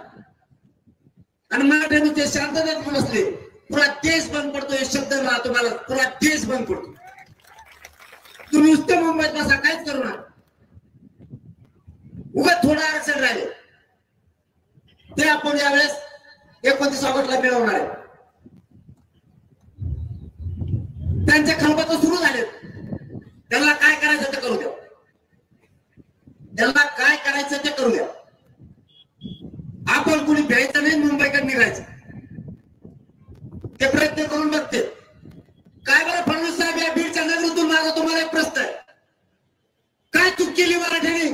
आणि मराठ्यांनी ते शांततेत बसले पुरा देश बंद पडतो हे शब्द मला तुम्हाला पुरा देश बंद पडतो तुम्ही नुसतं मुंबईत बसा काहीच करू नका राखीव राहिले ते आपण यावेळेस 29 ऑगस्टला मिळवणार आहे. त्यांचे खलबत सुरू झाले. त्यांना काय करायचं ते करू द्या. त्यांना काय करायचं ते करू द्या. आपण कुणी भ्यायचं नाही, मुंबईकडे निघायचं ते प्रयत्न करून बघते. काय बरं फडणवीस साहेब, या बीडच्या नगरीतून माझा तुम्हाला एक प्रश्न आहे. काय चूक केली मराठ्याने?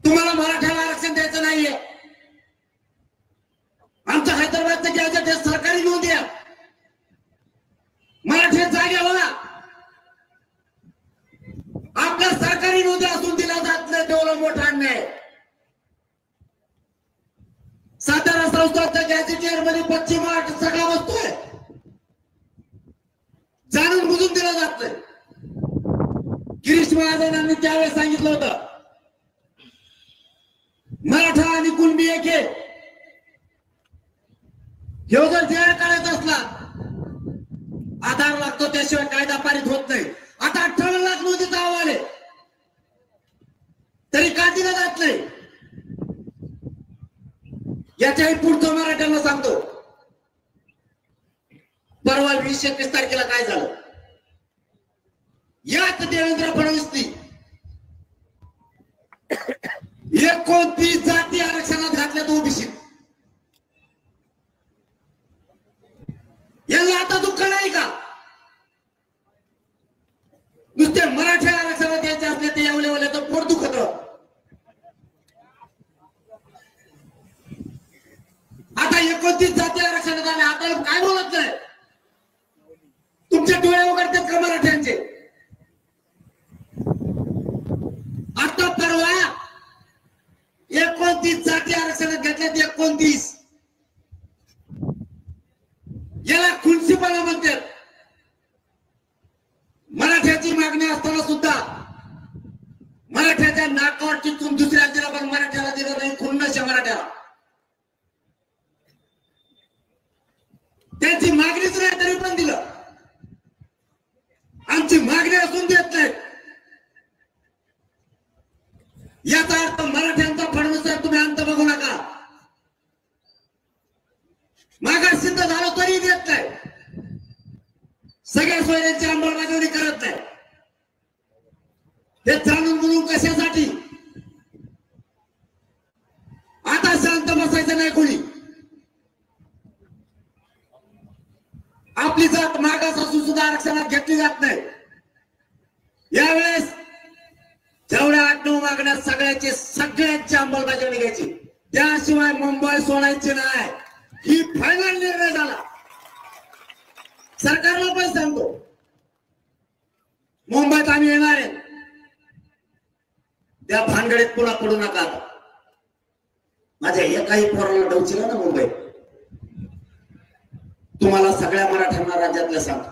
तुम्हाला मराठ्याला आरक्षण द्यायचं नाहीये. आमच्या हैदराबादचं घ्यायचं ते सरकारी नोंद द्या. मराठी जागे बघा. आपल्या सरकारी नोंदी असून दिला जात नाही, तेवढा मोठा अन्याय. सातारा संस्थांच्या गॅझेटियर मध्ये पश्चिम महाराष्ट्र सगळा बसतोय, जाणून बुजून दिला जात नाही. गिरीश महाजनांनी त्यावेळेस सांगितलं होतं मराठा आणि कुणबी एक आहे. हे जर जाहीर करायचा असला आधार लागतो, त्याशिवाय कायदा पारित होत नाही. आता 58 लाख नोंदीचा अहवाल आहे, तरी का दिला जात नाही? याच्याही पुढचं मराठ्यांना सांगतो. परवा 20-21 तारखेला काय झालं? याच देवेंद्र फडणवीसनी 29 जाती आरक्षणात घातल्यात ओबीसी. यांना आता दुःख नाही का? नुसते मराठी आरक्षणात द्यायचे असले ते एवढे तर पोट दुखत. आता 29 जाती आरक्षणात आले, आता काय बोलत नाही? तुमचे डोळे उघडतात का मराठ्यांचे? आता परवा 29 जाती आरक्षणात घेतल्यात. 29 याला खुनसीपणा म्हणतात. मराठ्याची मागणी असताना सुद्धा मराठ्याच्या नाकावर चिचून दुसऱ्या दिला, पण मराठ्याला दिलं नाही. खुन्नस मराठ्याला त्यांची मागणीच नाही तरी पण दिलं. आमची मागणी असून देत नाही. याचा अर्थ मराठ्यांचा फडणवीस साहेब तुम्ही अंत बघू नका. मागास सिद्ध झालं तरी देत नाही. सगळ्या सोयऱ्यांची अंमलबजावणी करत नाही. हे जाणून म्हणून कशासाठी? आता शांत बसायचं नाही कोणी. आपली जात मागास असून सुद्धा आरक्षणात घेतली जात नाही. यावेळेस जेवढ्या 8-9 मागण्या सगळ्यांची अंमलबजावणी घ्यायची, त्याशिवाय मुंबई सोडायची नाही. ही फायनल निर्णय झाला. सरकारला पण सांगतो, मुंबईत आम्ही येणार आहे. त्या भानगडीत पुन्हा पडू नका. माझ्या एकाही पोराला डवचिला ना मुंबईत, तुम्हाला सगळ्या मराठ्यांना राज्यातल्या सांगतो,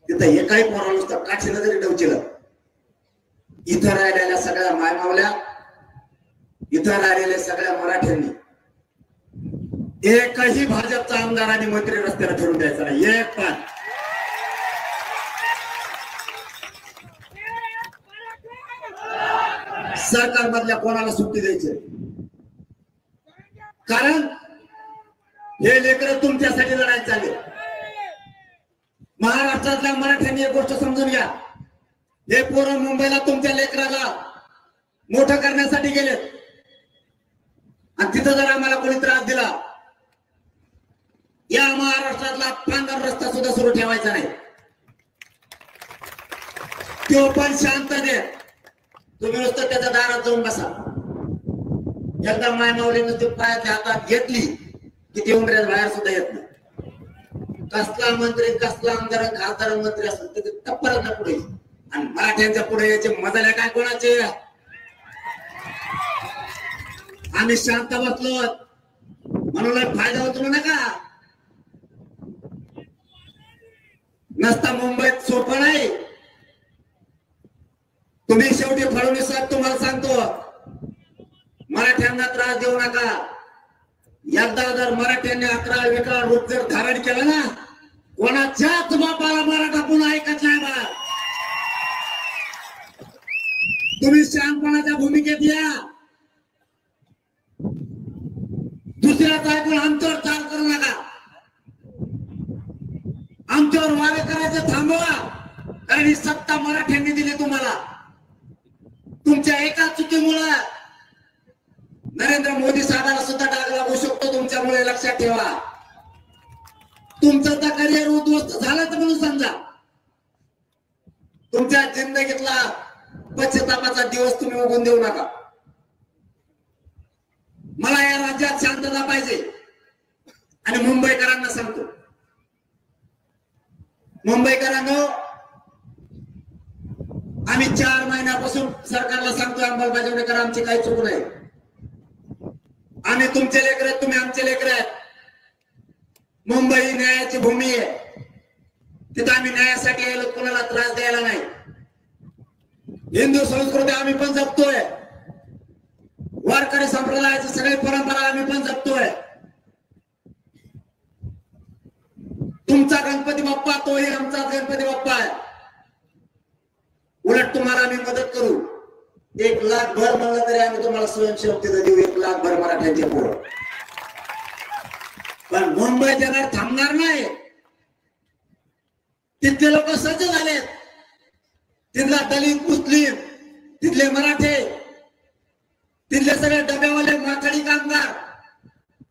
तिथं एकाही पोराला नुसतं काठीनं जरी डवचिलं, इथं राहिलेल्या सगळ्या मायमावल्या, इथं राहिलेल्या सगळ्या मराठ्यांनी एकही भाजपचा आमदार आणि मंत्री रस्त्याला ठरवून द्यायचा नाही. एक पण. सरकार मधल्या कोणाला सुट्टी द्यायची? कारण हे लेकरं तुमच्यासाठी लढायला चालले. महाराष्ट्रातल्या मराठ्यांनी एक गोष्ट समजून घ्या, हे पोरं मुंबईला तुमच्या लेकराला मोठं करण्यासाठी गेले, आणि तिथं जर आम्हाला कोणी त्रास दिला, या महाराष्ट्रातला पांढरा रस्ता सुद्धा सुरू ठेवायचा नाही. तो पण शांत दे. तुम्ही नुसतं त्याच्या दारात जाऊन बसा. एकदा मायमावलीनं ते पायाच्या हातात घेतली की ते उमऱ्यात बाहेर सुद्धा येत नाही. कसला मंत्री, कसला आमदार, खासदार, मंत्री असतो ते टप्परांना पुढे, आणि मराठ्यांच्या पुढे याचे मजाले काय कोणाचे? आम्ही शांत बसलो म्हणून फायदा होतो नका. नसता मुंबईत सोपं नाही. तुम्ही शेवटी फडणवीस साहेब तुम्हाला सांगतो, मराठ्यांना त्रास देऊ नका. एकदा जर मराठ्यांनी 11 रूप जर धारण केलं ना, कोणाच्याच बापाला मराठा पुन्हा ऐकत नाही बा. तुम्ही शहाणपणाच्या भूमिकेत या. दुसऱ्याचा ऐकून आमच्यावर चाल करू नका. आमच्यावर वारे करायचे थांबवा. कारण ही सत्ता मराठ्यांनी दिली तुम्हाला. तुमच्या एका चुकीमुळे नरेंद्र मोदी साहेबांना सुद्धा डाग लागू शकतो तुमच्यामुळे. लक्षात ठेवा. तुमचं तर करिअर उद्ध्वस्त झालं तर म्हणून समजा. तुमच्या जिंदगीतला पश्चातापाचा दिवस तुम्ही उगवून देऊ नका. मला या राज्यात शांतता पाहिजे. आणि मुंबईकरांना सांगतो, मुंबईकरांनो, आम्ही 4 महिन्यापासून सरकारला सांगतोय अंमलबजावणी करा. आमची काही चूक नाही. आम्ही तुमचे लेकर आहेत, तुम्ही आमचे लेकर आहेत. मुंबई ही न्यायाची भूमी आहे. तिथं आम्ही न्यायासाठी यायला कोणाला त्रास द्यायला नाही. हिंदू संस्कृती आम्ही पण जपतोय. वारकरी संप्रदायाची सगळी परंपरा आम्ही पण जपतोय. तुमचा गणपती बाप्पा तोही आमचा गणपती बाप्पा आहे. उलट तुम्हाला आम्ही मदत करू. 1 लाख भर म्हणलं तरी आम्ही तुम्हाला स्वयंसेवक तिथं देऊ. 1 लाख भर मराठ्यांचे पोरं. पण मुंबई जगात थांबणार नाही. तिथले लोक सज्ज झालेत. तिथला दलित, मुस्लिम, तिथले मराठे, तिथले सगळे डब्यावाले माथाडी कामगार,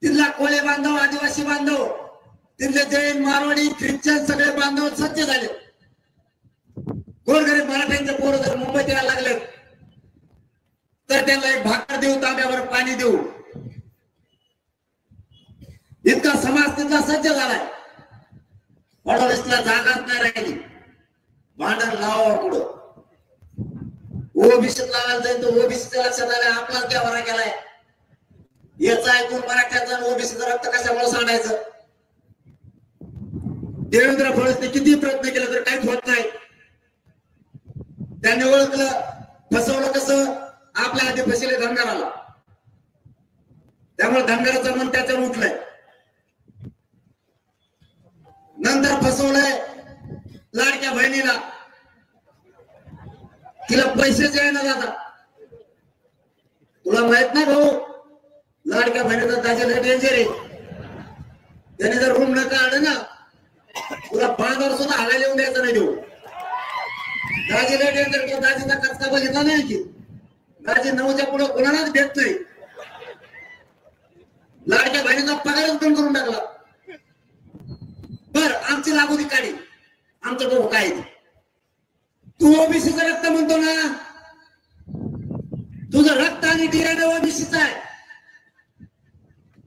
तिथला कोळे बांधव, आदिवासी बांधव, तिथले जैन, मारवाडी, ख्रिश्चन सगळे बांधव सज्ज झाले. गोरगरीब मराठ्यांचे पोरं जर मुंबईत यायला लागले तर त्यांना एक भाकर देऊ, तांब्यावर पाणी देऊ. इतका समाज तिथला सज्ज झालाय. फडणवीसला जागाच नाही राहिली. भांडण लावा पुढं. ओबीसीत लावायला जाईल तर ओबीसीच्या लक्षात आलं आपलाच व्यवहार केलाय. याचा ऐकून मराठ्याचा ओबीसीचं रक्त कशामुळे सांडायचं. देवेंद्र फडणवीसने किती प्रयत्न केले तर काहीच होत नाही. त्यांनी ओळखलं, फसवलं कसं. आपल्या आधी फसले धनगराला. त्यामुळे धनगराचं मन त्याच्यावर उठलंय. नंतर फसवलंय लाडक्या बहिणीला. तिला पैसेच येणार दादा. तुला माहित नाही भाऊ, लाडक्या बहिणीचा दाजीला डेंजर आहे. त्याने जर रूम नका आलं ना, तुला 5,000 सुद्धा हागायला येऊन द्यायचं नाही देऊ. दाजीला डेंजर. किंवा दाजीचा कचका बघितला नाही की दाजी 9च्या पुढे कोणालाच भेट नाही. लाडक्या बहिणीचा पगारच बंद करून टाकला. बर आमची लागोदी काढी. आमचं डोकं काय. तू ओबीसीचं रक्त म्हणतो ना, तुझं रक्त आणि डीएनए ओबीसीचं आहे.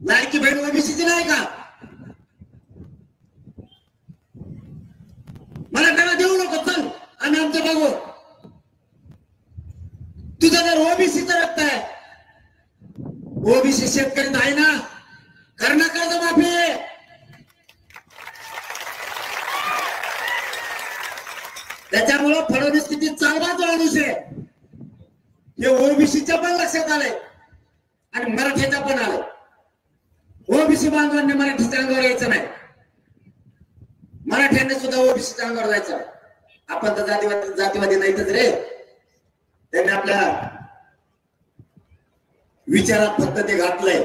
लाडकी बहीण ओबीसीची नाही का? मला त्याला देऊ नको. चल आम्ही आमचं बघू. तुझं जर ओबीसीचं रक्त आहे, ओबीसी शेतकरी आहे ना, करणं कर्ज माफी. त्याच्यामुळं फडणवीस किती चालवाच माणूस आहे हे ओबीसीच्या पण लक्षात आलंय आणि मराठीच्या पण आलंय. ओबीसी बांधवांनी मराठीच्या अंगावर यायचं नाही. मराठ्यांनी सुद्धा ओबीसीच्या अंगावर जायचं. आपण तर जातीवादी नाहीतच रे. त्यांनी आपल्या विचारात फक्त ते घातलंय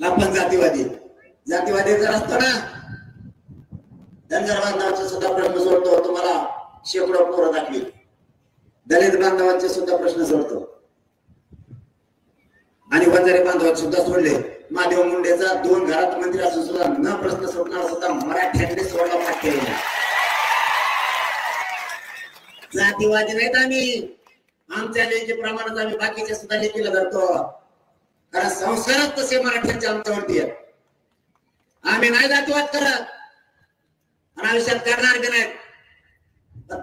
आपण जातीवादी. जातीवादी जर असतो ना, धनगर बांधवांचा सुद्धा प्रश्न सोडतो. तुम्हाला शेकडो पोरं दाखवी. दलित बांधवांचे सुद्धा प्रश्न सोडतो. आणि वंजारी बांधवांचे सुद्धा सोडले. महादेव मुंडेचा 2 घरात मंदिर असून सुद्धा न प्रश्न सोडणार सुद्धा मराठ्यांनी सोडला. मागे जातीवादी नाहीत आम्ही. आमच्या लेखीप्रमाणेच आम्ही बाकीच्या सुद्धा लेखीला धरतो. कारण संस्कारच तसे मराठ्यांचे आमच्यावरती आहेत. आम्ही नाही जातीवाद करत आणि आयुष्यात करणार बी नाही.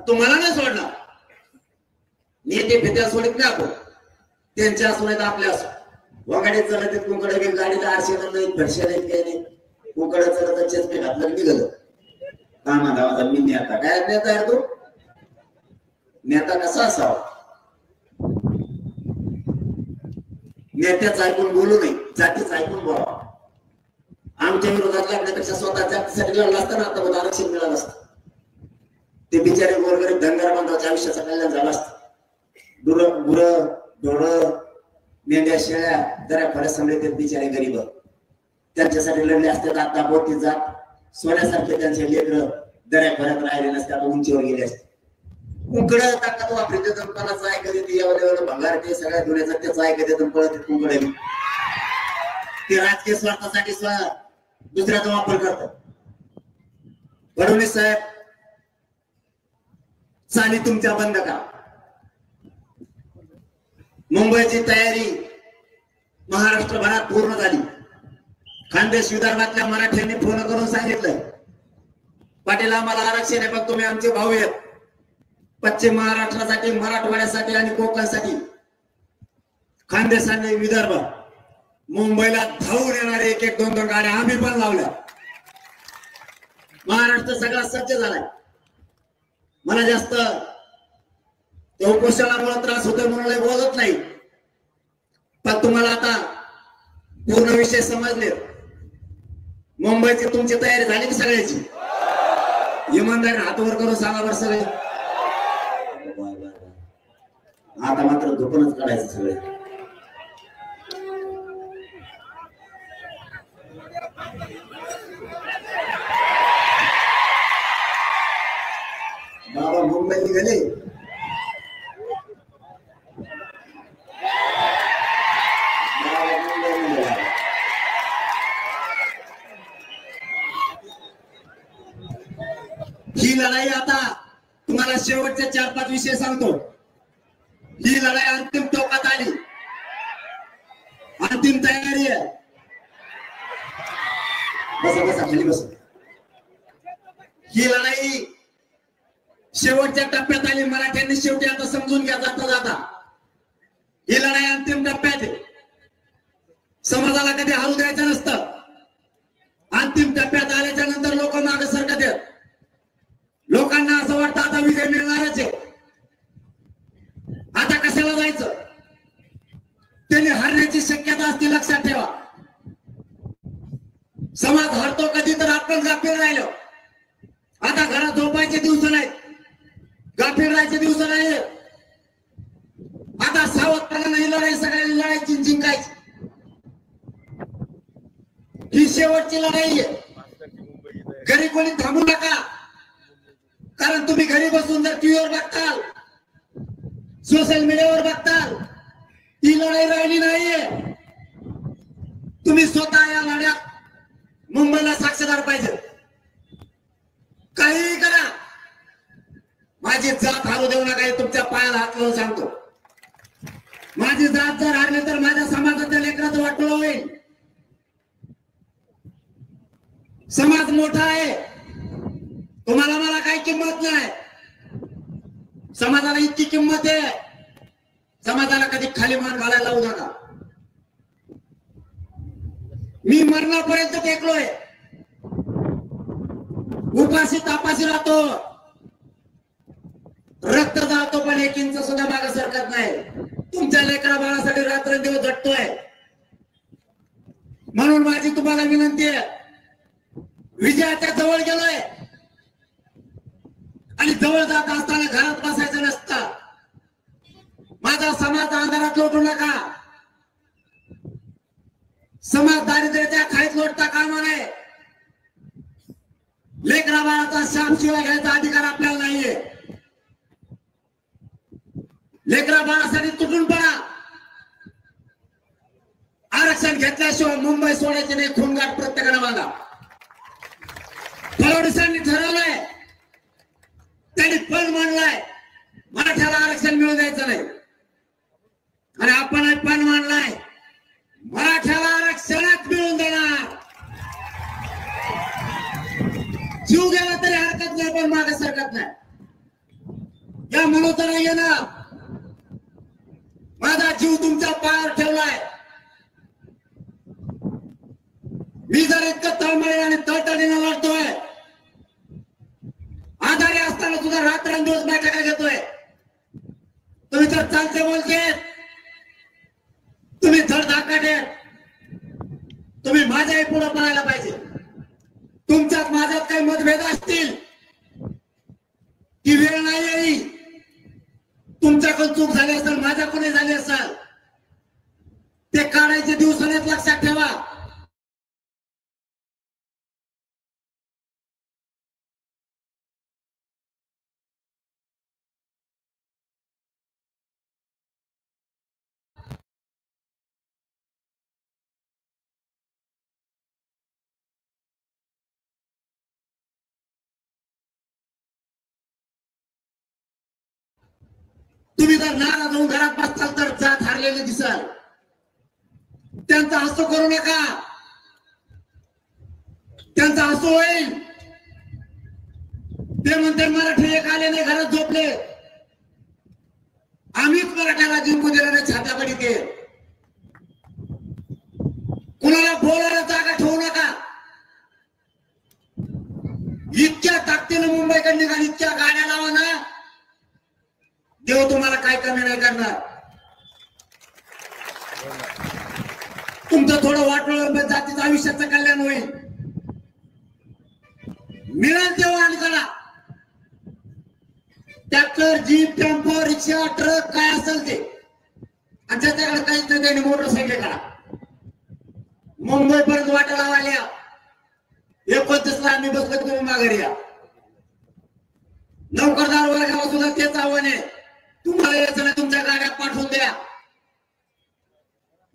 तुम्हाला नाही सोडणार. नेते फित्या सोडित नाही आपण. त्यांच्या असू नाही तर आपल्या असू. वगाडे चलत कुंकड गेली गाडीला आरशेला नाही, भरशे नाही, काही नाही. कुंकड चलत चेचपे घातलं निघालं. कामा गावाचा मी नेता. काय नेता आहे तू? नेता कसा असावा? नेत्याचं ऐकून बोलू नये, जातीचं ऐकून बोलावं. आमच्या विरोधात लागण्यापेक्षा स्वतः जातीसाठी लढला असता ना, आता आरक्षण मिळालं असतं. ते बिचारे गोरगरीब धनगर बांधवाच्या आयुष्याचं कल्याण झालं असतं. गुरं ढोरं मेंढ्या शेळ्या जरा खरं समजले बिचारे गरीब त्यांच्यासाठी लढले असतात. आता बोटी जात सोन्यासारखे त्यांचे लेकर दऱ्या खऱ्यात राहिले नसते, आता उंचीवर गेले असते. उकड ताकद वापरते कोणाचं ऐकत येते एवढं भंगार ते सगळ्या दुनियाचं त्याचं ऐकत येतं पळत उकड ते राजकीय स्वार्थासाठी दुसऱ्याचा वापर करतात. फडणवीस साहेब चाली तुमच्या बंद करा. मुंबईची तयारी महाराष्ट्रभरात पूर्ण झाली. खानदेश विदर्भातल्या मराठ्यांनी फोन करून सांगितलं, पाटील आम्हाला आरक्षण आहे, पण तुम्ही आमचे भाऊ आहेत. पश्चिम महाराष्ट्रासाठी, मराठवाड्यासाठी आणि कोकणसाठी खानदेश आणि विदर्भ मुंबईला धावून येणारे एक एक दोन दोन गाड्या आम्ही पण लावल्या. महाराष्ट्र सगळा सज्ज झालाय. मला जास्त उपोषणामुळे त्रास होतोय म्हणून बोलत नाही, पण तुम्हाला आता पूर्ण विषय समजले. मुंबईची तुमची तयारी झाली की सगळ्याची? इमानदारी हातवर करून सांगा बरं सगळे. आता मात्र झोपूनच काढायचं सगळे. बाबा मुंबई निघाले. ही लढाई आता तुम्हाला शेवटचे 4-5 विषय सांगतो. ही लढाई अंतिम टोकात आली, अंतिम तयारी आहे. बसा बसा खाली बसा. ही लढाई शेवटच्या टप्प्यात आली. मराठ्यांनी शेवटी आता समजून घ्या जाता जाता ही लढाई अंतिम टप्प्यात आहे. समाजाला कधी हरू द्यायचं नसतं. अंतिम टप्प्यात आल्याच्या नंतर लोक मागे सरकत आहेत. लोकांना असं वाटतं आता विजय मिळणारच आहे, आता कशाला जायचं. त्यांनी हरण्याची शक्यता असते, लक्षात ठेवा. समाज हरतो कधी तर आपण गाफील राहिलो. आता घरात झोपायचे दिवस नाहीत, गाफील राहायचे दिवस नाही. आता सावधपणाने ही लढाई सगळ्यांनी लढायची, जिंकायची. ही शेवटची लढाई आहे. घरी कोणी थांबू नका, कारण तुम्ही घरी बसून जर टीव्हीवर बघताल, सोशल मीडियावर बघताल, ती लढाई राहिली नाहीये. तुम्ही स्वतः या लढ्यात मुंबईला साक्षीदार पाहिजे. काहीही करा, माझी जात हारू देऊ नका. हे तुमच्या पायाला हात लावून सांगतो. माझी जात जर हारली तर माझ्या समाजाच्या लेकराचं वाटोळं होईल. समाज मोठा आहे, तुम्हाला मला काही किंमत नाही. समाजाला इतकी किंमत आहे, समाजाला कधी खाली मान घालायला लावू नका. मी मरणापर्यंत टेकलोय, उपाशी तापाशी राहतो, रक्त जातो, पण 1 इंच सुद्धा मागे सरकत नाही. तुमच्या लेकरा बाळासाठी रात्रंदिवस झटतोय. म्हणून माझी तुम्हाला विनंती आहे, विजयाच्या जवळ गेलोय आणि जवळ जात असताना घरात बसायचं नसतं. माझा समाज अंधारात लोटू नका. समाज दारिद्र्याच्या खाईत लोटता कामा नये. लेकरा बाळाचा शाप शिवाय घ्यायचा अधिकार आपल्याला नाहीये. लेकरा बाळासाठी तुटून पडा. आरक्षण घेतल्याशिवाय मुंबई सोडायची नाही. खूनगाठ प्रत्येकाने मागा. फडणवीसांनी ठरवलंय, त्यांनी पण मांडलाय, मराठ्याला आरक्षण मिळू द्यायचं नाही. आणि आपण पण मांडलाय, मराठ्याला आरक्षणात मिळून देणार. जीव गेला तरी हरकत नाही, पण मागे सरकत नाही. या म्हणून नाहीये ना, माझा जीव तुमच्या पायावर ठेवलाय. मी जर इतकं तळमळी आणि तळतळीने लढतोय, आजारी असताना सुद्धा रात्रंदिवस बैठका घेतोय. तुम्ही तर चालते बोलते, तुम्ही धडधाकटे, तुम्ही माझ्याही पुढे पडायला पाहिजे. तुमच्यात माझ्यात काही मतभेद असतील, ती वेळ नाही येईल. तुमच्या तुमच्याकडून चूक झाली असेल, माझ्याकडून झाली असेल, ते काढायचे दिवस आलेत, लक्षात ठेवा. तुम्ही जर नाराज होऊन घरात बसताल तर जात हारलेले दिसाल. त्यांचा हसू करू नका, त्यांचा हसू होईल. ते म्हणते मराठी एक आले नाही, घरात झोपले. आम्हीच मराठ्याला जिंकू दिला नाही, छात्याकडे ते. कुणाला बोलायला जागा ठेवू नका. इतक्या ताकदीने मुंबईकडे निघाल, इतक्या गाड्या लावा ना, देव तुम्हाला काय कमी नाही करणार. तुमचं थोडं वाटोळ जातीचं आयुष्याचं कल्याण होईल. मिळेल तेव्हा आणि करा. ट्रॅक्टर, जीप, टेम्पो, रिक्षा, ट्रक काय असेल ते, आणि ज्याच्याकडे काहीच नाही त्यांनी मोटरसायकल करा. मुंबई पर्यंत वाटा लावायला 29ला आम्ही बसलो, तुम्ही माघारी या. नोकरदार वर्गाला सुद्धा तेच आव्हान आहे. तुम्हाला यायचं नाही, तुमच्या गाड्या पाठवून द्या,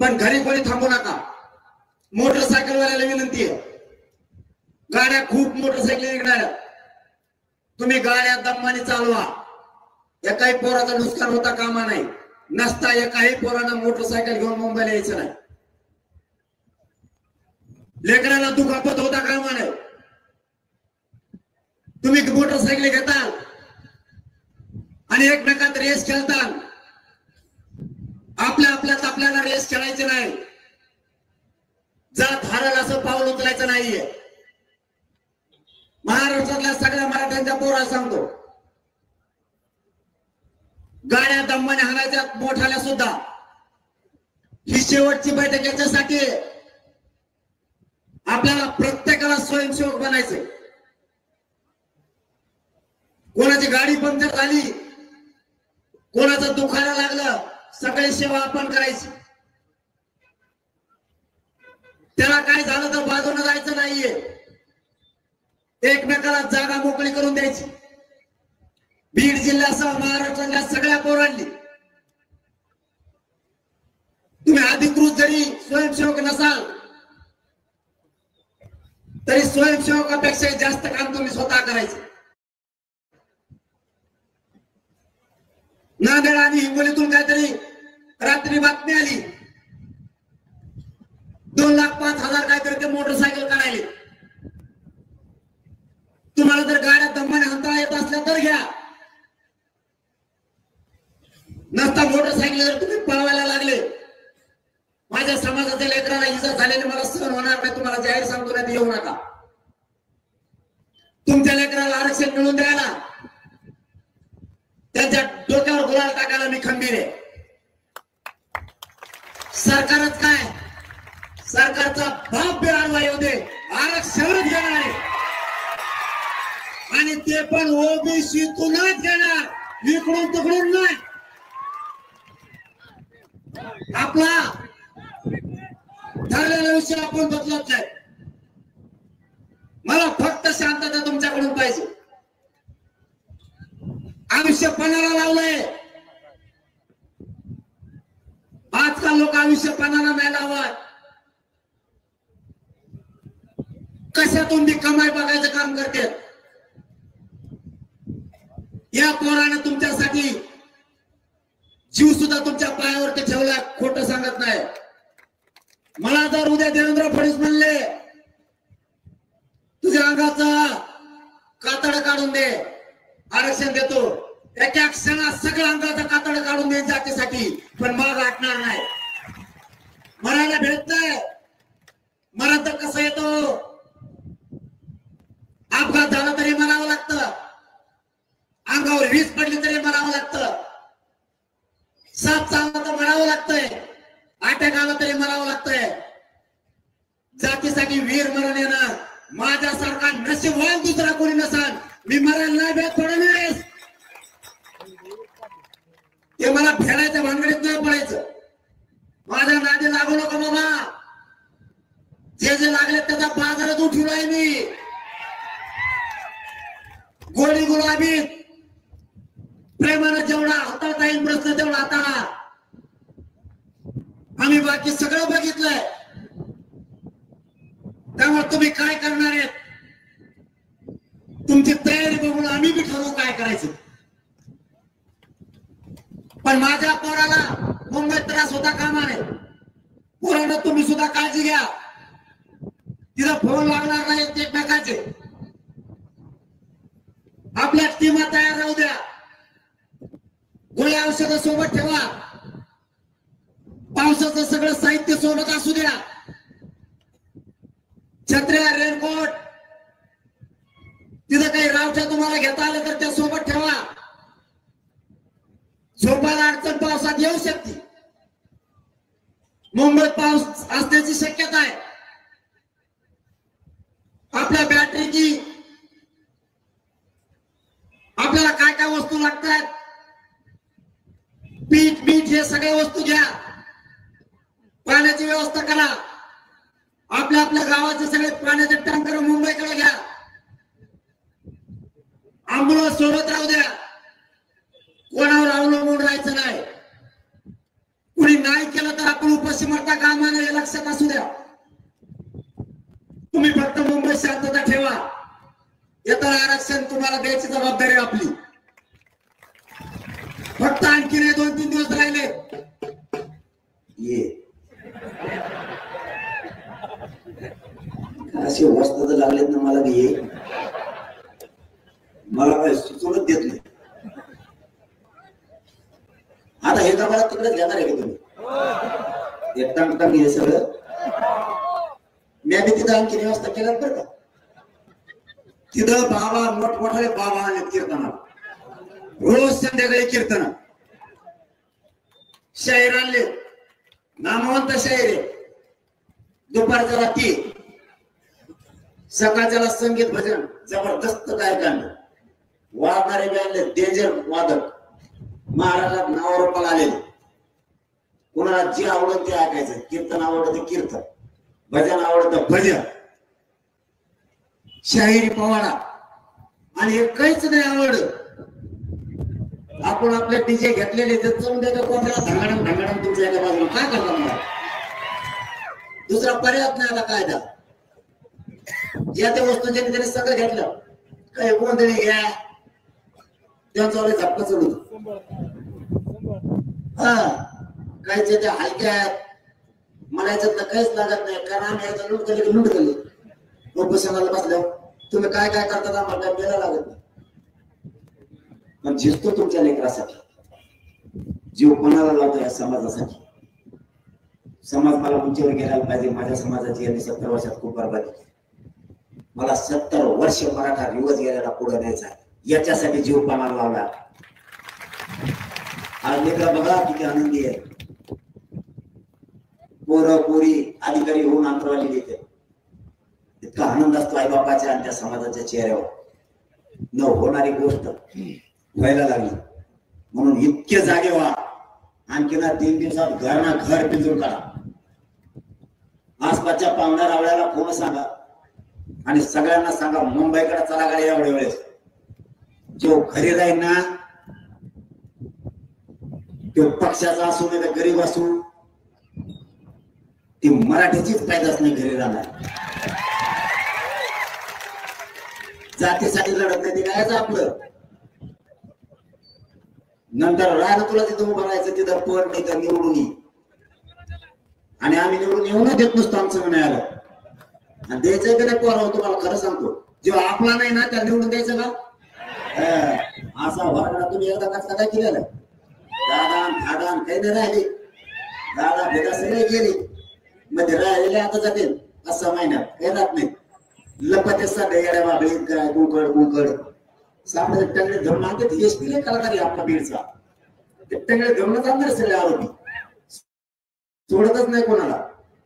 पण घरी कोणी थांबू नका. मोटरसायकल वाल्याला विनंती आहे, गाड्या खूप मोटरसायकल निघणार, तुम्ही गाड्या दमाने चालवा. एकाही पोराचं नुकसान होता कामा नाही. नसता एकाही पोरानं मोटरसायकल घेऊन मुंबईला यायचं नाही. लेकराला दुखापत होता कामा नाही. तुम्ही मोटरसायकल घेताल आणि एकमेकात रेस खेळताल. आपल्याला रेस खेळायचे नाही. जात हारल असं पाऊल उचलायचं नाहीये. महाराष्ट्रातल्या सगळ्या मराठ्यांच्या पोराला सांगतो, गाड्या दम्माने हाणायच्या, मोठाल्या सुद्धा. ही शेवटची बैठक याच्यासाठी आपल्याला प्रत्येकाला स्वयंसेवक बनायचंय. कोणाची गाडी पंक्चर झाली, कोणाचं दुखायला लागलं, सगळी सेवा आपण करायची. त्याला काय झालं तर बाजूला जायचं नाहीये. एकमेकाला जागा मोकळी करून द्यायची. बीड जिल्ह्यासह महाराष्ट्रातल्या सगळ्या पोरांनी, तुम्ही अधिकृत जरी स्वयंसेवक नसाल तरी स्वयंसेवकापेक्षा जास्त काम तुम्ही स्वतः करायचं. नांदेड आणि हिंगोलीतून काहीतरी रात्री बातमी आली, 2,05,000 काहीतरी ते मोटरसायकल काढायले. तुम्हाला जर गाड्या दमाने हाणता येत असल्या तर घ्या, नसता मोटरसायकल जर तुम्ही पळवायला लागले, माझ्या समाजाच्या लेकराला इजा झालेली मला सहन होणार नाही. तुम्हाला जाहीर सांगतो, नाही येऊ नका. तुमच्या लेकराला आरक्षण मिळवून द्यायला, त्यांच्या डोक्यावर गुलाल टाकायला मी खंबीर आहे. सरकारच काय, सरकारचा बाप बिराडवा येऊ दे, आरक्षणच घेणार आहे. आणि ते पण ओबीसीतूनच घेणार, इकडून तिकडून नाही. आपला ठरलेला विषय आपण बदलत नाही. मला फक्त शांतता तुमच्याकडून पाहिजे. आयुष्य पणाला लावलंय. आजकाल लोक आयुष्य पणाला नाही लावत. कशातून बी कमाई बघायचं काम करते. या पोरानं तुमच्यासाठी जीव सुद्धा तुमच्या पायावरती ठेवला, खोटं सांगत नाही. मला जर उद्या देवेंद्र फडणवीस म्हणले तुझ्या अंगाचा कातड काढून दे, आरक्षण देतो, एका क्षणात सगळं अंगाचं कातड काढून दे जातीसाठी, पण माग हटणार नाही. मरायला भेटत नाही. मरण तर कसं येतो, अपघात झाला तरी मरावं लागतं, अंगावर वीज पडली तरी मरावं लागतं, साप चावला तर मरावं लागतंय, अटॅक आला तरी मरावं लागतंय. जातीसाठी वीर मरण येणार. माझ्यासारखा नशीबवान दुसरा कोणी नसाल. मी मरायला नाही भेट फडणवीस. ते तुम्हाला फेडायचं भानगडीत नाही पडायचं. माझ्या नादी लागू नको बाबा. जे जे लागले त्याचा बाजारात उठवलाय मी. गोळी गुलाबी प्रेमानं जेवढा हाताळता येईल प्रश्न तेवढा हाताळा. आम्ही बाकी सगळं बघितलंय. त्यामुळे तुम्ही काय करणार आहेत तुमची तयारी बघून आम्ही बी ठरवू काय करायचं. पण माझ्या पोराला मुंबईत त्रास होता कामा नये. पोरांना तुम्ही सुद्धा काळजी घ्या. तिथं फोन लागणार नाही एकमेकाचे. आपल्या टीमा तयार राहू द्या. गोळ्या औषधं सोबत ठेवा. पावसाचं सगळं साहित्य सोबत असू द्या. छत्र्या रेनकोट तिथं काही रावठ्या तुम्हाला घेता आलं तर त्या सोबत ठेवा. झोपायला अडचण पावसात येऊ शकते. मुंबईत पाऊस असण्याची शक्यता आहे. आपल्या बॅटरीची आपल्याला काय काय वस्तू लागतात पीठ मीठ हे सगळ्या वस्तू घ्या. पाण्याची व्यवस्था करा. आपल्या आपल्या गावाचे सगळे पाण्याचे टँकर मुंबईकडे घ्या. अँब्युलन्स सोबत राहू द्या. कोणावर अवलंबून राहायचं नाही. कुणी नाही केलं तर आपण उपाशी मरता कामा नये हे लक्षात असू द्या. तुम्ही फक्त मुंबईत शांतता ठेवा. इतर आरक्षण तुम्हाला द्यायची जबाबदारी आपली. फक्त आणखी 2-3 दिवस राहिले. ये असे वस्त्र तर लागलेत ना मला ये. मला काय सुचवत देत नाही. आता हे का मला तिकडेच घेणार आहे का तुम्ही? एकटा हे सगळं मी आधी तिथं आणखी व्यवस्था केल्यात बरं का. तिथं बाबा मोठमोठाले बाबा आले कीर्तना. रोज संध्याकाळी कीर्तन. शाहीर आणले. नामवंत शाहीर आहे. दुपारच्या रात्री सकाळच्याला संगीत भजन जबरदस्त गायकांना. वाजणारे बी आणले डेंजर वादक. महाराष्ट्रात नावारूपाला आलेले. कोणाला जे आवडत ते ऐकायचं. कीर्तन आवडत ते कीर्तन. भजन आवडतं भजन. शाहिरी पवाडा. आणि हे काहीच नाही आवडत. आपण आपले डीजे घेतलेले ते चढून देतो कोपऱ्याला धांगडण धांगडण तुमच्या एका बाजूला. काय करता मला दुसरा पर्याय नाही आला कायदा. या त्या वस्तू ज्यांनी त्याने सगळं घेतलं. काही गोंधळी घ्या त्यांचा झपका चढू. हा काहीच्या त्या हलक्या आहेत. मला याच्यात काहीच लागत नाही. कारण आम्ही याचा लूट केली उपोषणाला बसल्यावर. तुम्ही काय काय करतात आम्हाला काय बेला लागत नाही. पण झिजतो तुमच्या लेकरासाठी. जीव कोणाला लावतो या समाजासाठी. समाज मला उंचीवर गेला पाहिजे. माझ्या समाजाची यांनी 70 वर्षात खूप बरबादी केली. मला 70 वर्ष मराठा दिवस गेलेला पुढे न्यायचा. याच्यासाठी जीव पणाला लावला. आज लेकरा बघा किती आनंदी आहे. पोरं पोरी अधिकारी होऊन अंतरवाली देते. इतका आनंद असतो आई बापाच्या आणि त्या समाजाच्या चेहऱ्यावर. न होणारी गोष्ट व्हायला लागली. म्हणून इतके जागे व्हा. आणखी 3 दिवसात घर ना घर पिंजून काढा. आसपासच्या पाहुण्या रावळ्याला फोन सांगा आणि सगळ्यांना सांगा मुंबईकडे चला गाडी एवढ्या वेळेस. जो घरी राहील ना तो पक्षाचा असू नाही तर गरीब असू ती मराठीचीच पैदास नाही घरी राहणार. जातीसाठी लढत नाही. ते काय आपलं नंतर राहिलं तुला तिथं उभं राहायचं. तिथं पद नाही तर निवडून ये. आणि आम्ही निवडून येऊन देत नसतो आमचं म्हणायला. आणि द्यायचं का नाही पोराव तुम्हाला खरं सांगतो. जेव्हा आपला नाही ना त्या निवडून द्यायचं का. असा वागणा तुम्ही एकदा कसं काय केलेलं. दादा खादान काही नाही राहिले. दादा भेदा सगळे गेले. मध्ये राहिलेले आता जाते 5-6 महिन्यात काही राहत नाही. लपते सध्या येड्या बाबळीत काय गुंकड गुंकड सामने टंगडे धरून आणते. एसपीले कलाकारी आपला बीडचा ते टंगडे धरूनच आणणार सगळे आरोपी. सोडतच नाही कोणाला.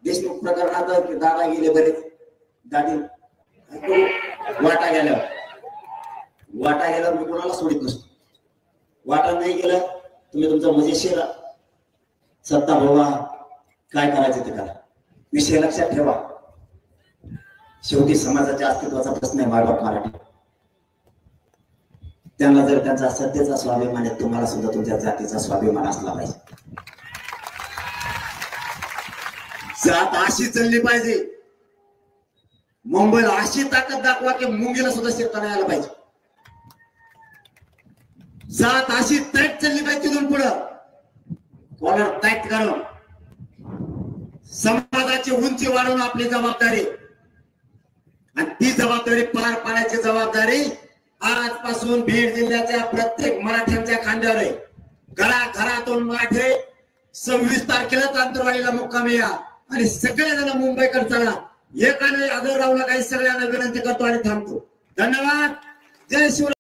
देशमुख प्रकरणात दादा गेले बरेच. दादी वाटा गेल्यावर मी कोणाला सोडित नसतो. वाटा नाही गेलं तुम्ही तुमचा मजेशीर सत्ता भोगा, काय करायचं ते करा, विषय लक्षात ठेवा. शेवटी समाजाच्या अस्तित्वाचा प्रश्न आहे मायबाप मराठी. त्यांना जर त्यांचा सत्तेचा स्वाभिमान आहे, तुम्हाला सुद्धा तुमच्या जातीचा स्वाभिमान असला पाहिजे. जात अशी चालली पाहिजे, मुंबईला अशी ताकद दाखवा की मुंगीला सुद्धा शिरता नाही आला पाहिजे. जात अशी टाईट चालली पाहिजे तिथून पुढं, कॉलर टाईट करून समाजाची उंची वाढवणं आपली जबाबदारी, आणि ती जबाबदारी पार पाडण्याची जबाबदारी आजपासून बीड जिल्ह्याच्या प्रत्येक मराठ्यांच्या खांद्यावर आहे. घरातून मराठे 26 तारखेला तांतरवाडीला मुक्कामी या आणि सगळेजण मुंबईकडे चला. एकाने आदर राहू नका, सगळ्यांना विनंती करतो आणि थांबतो. धन्यवाद. जय शिवराय.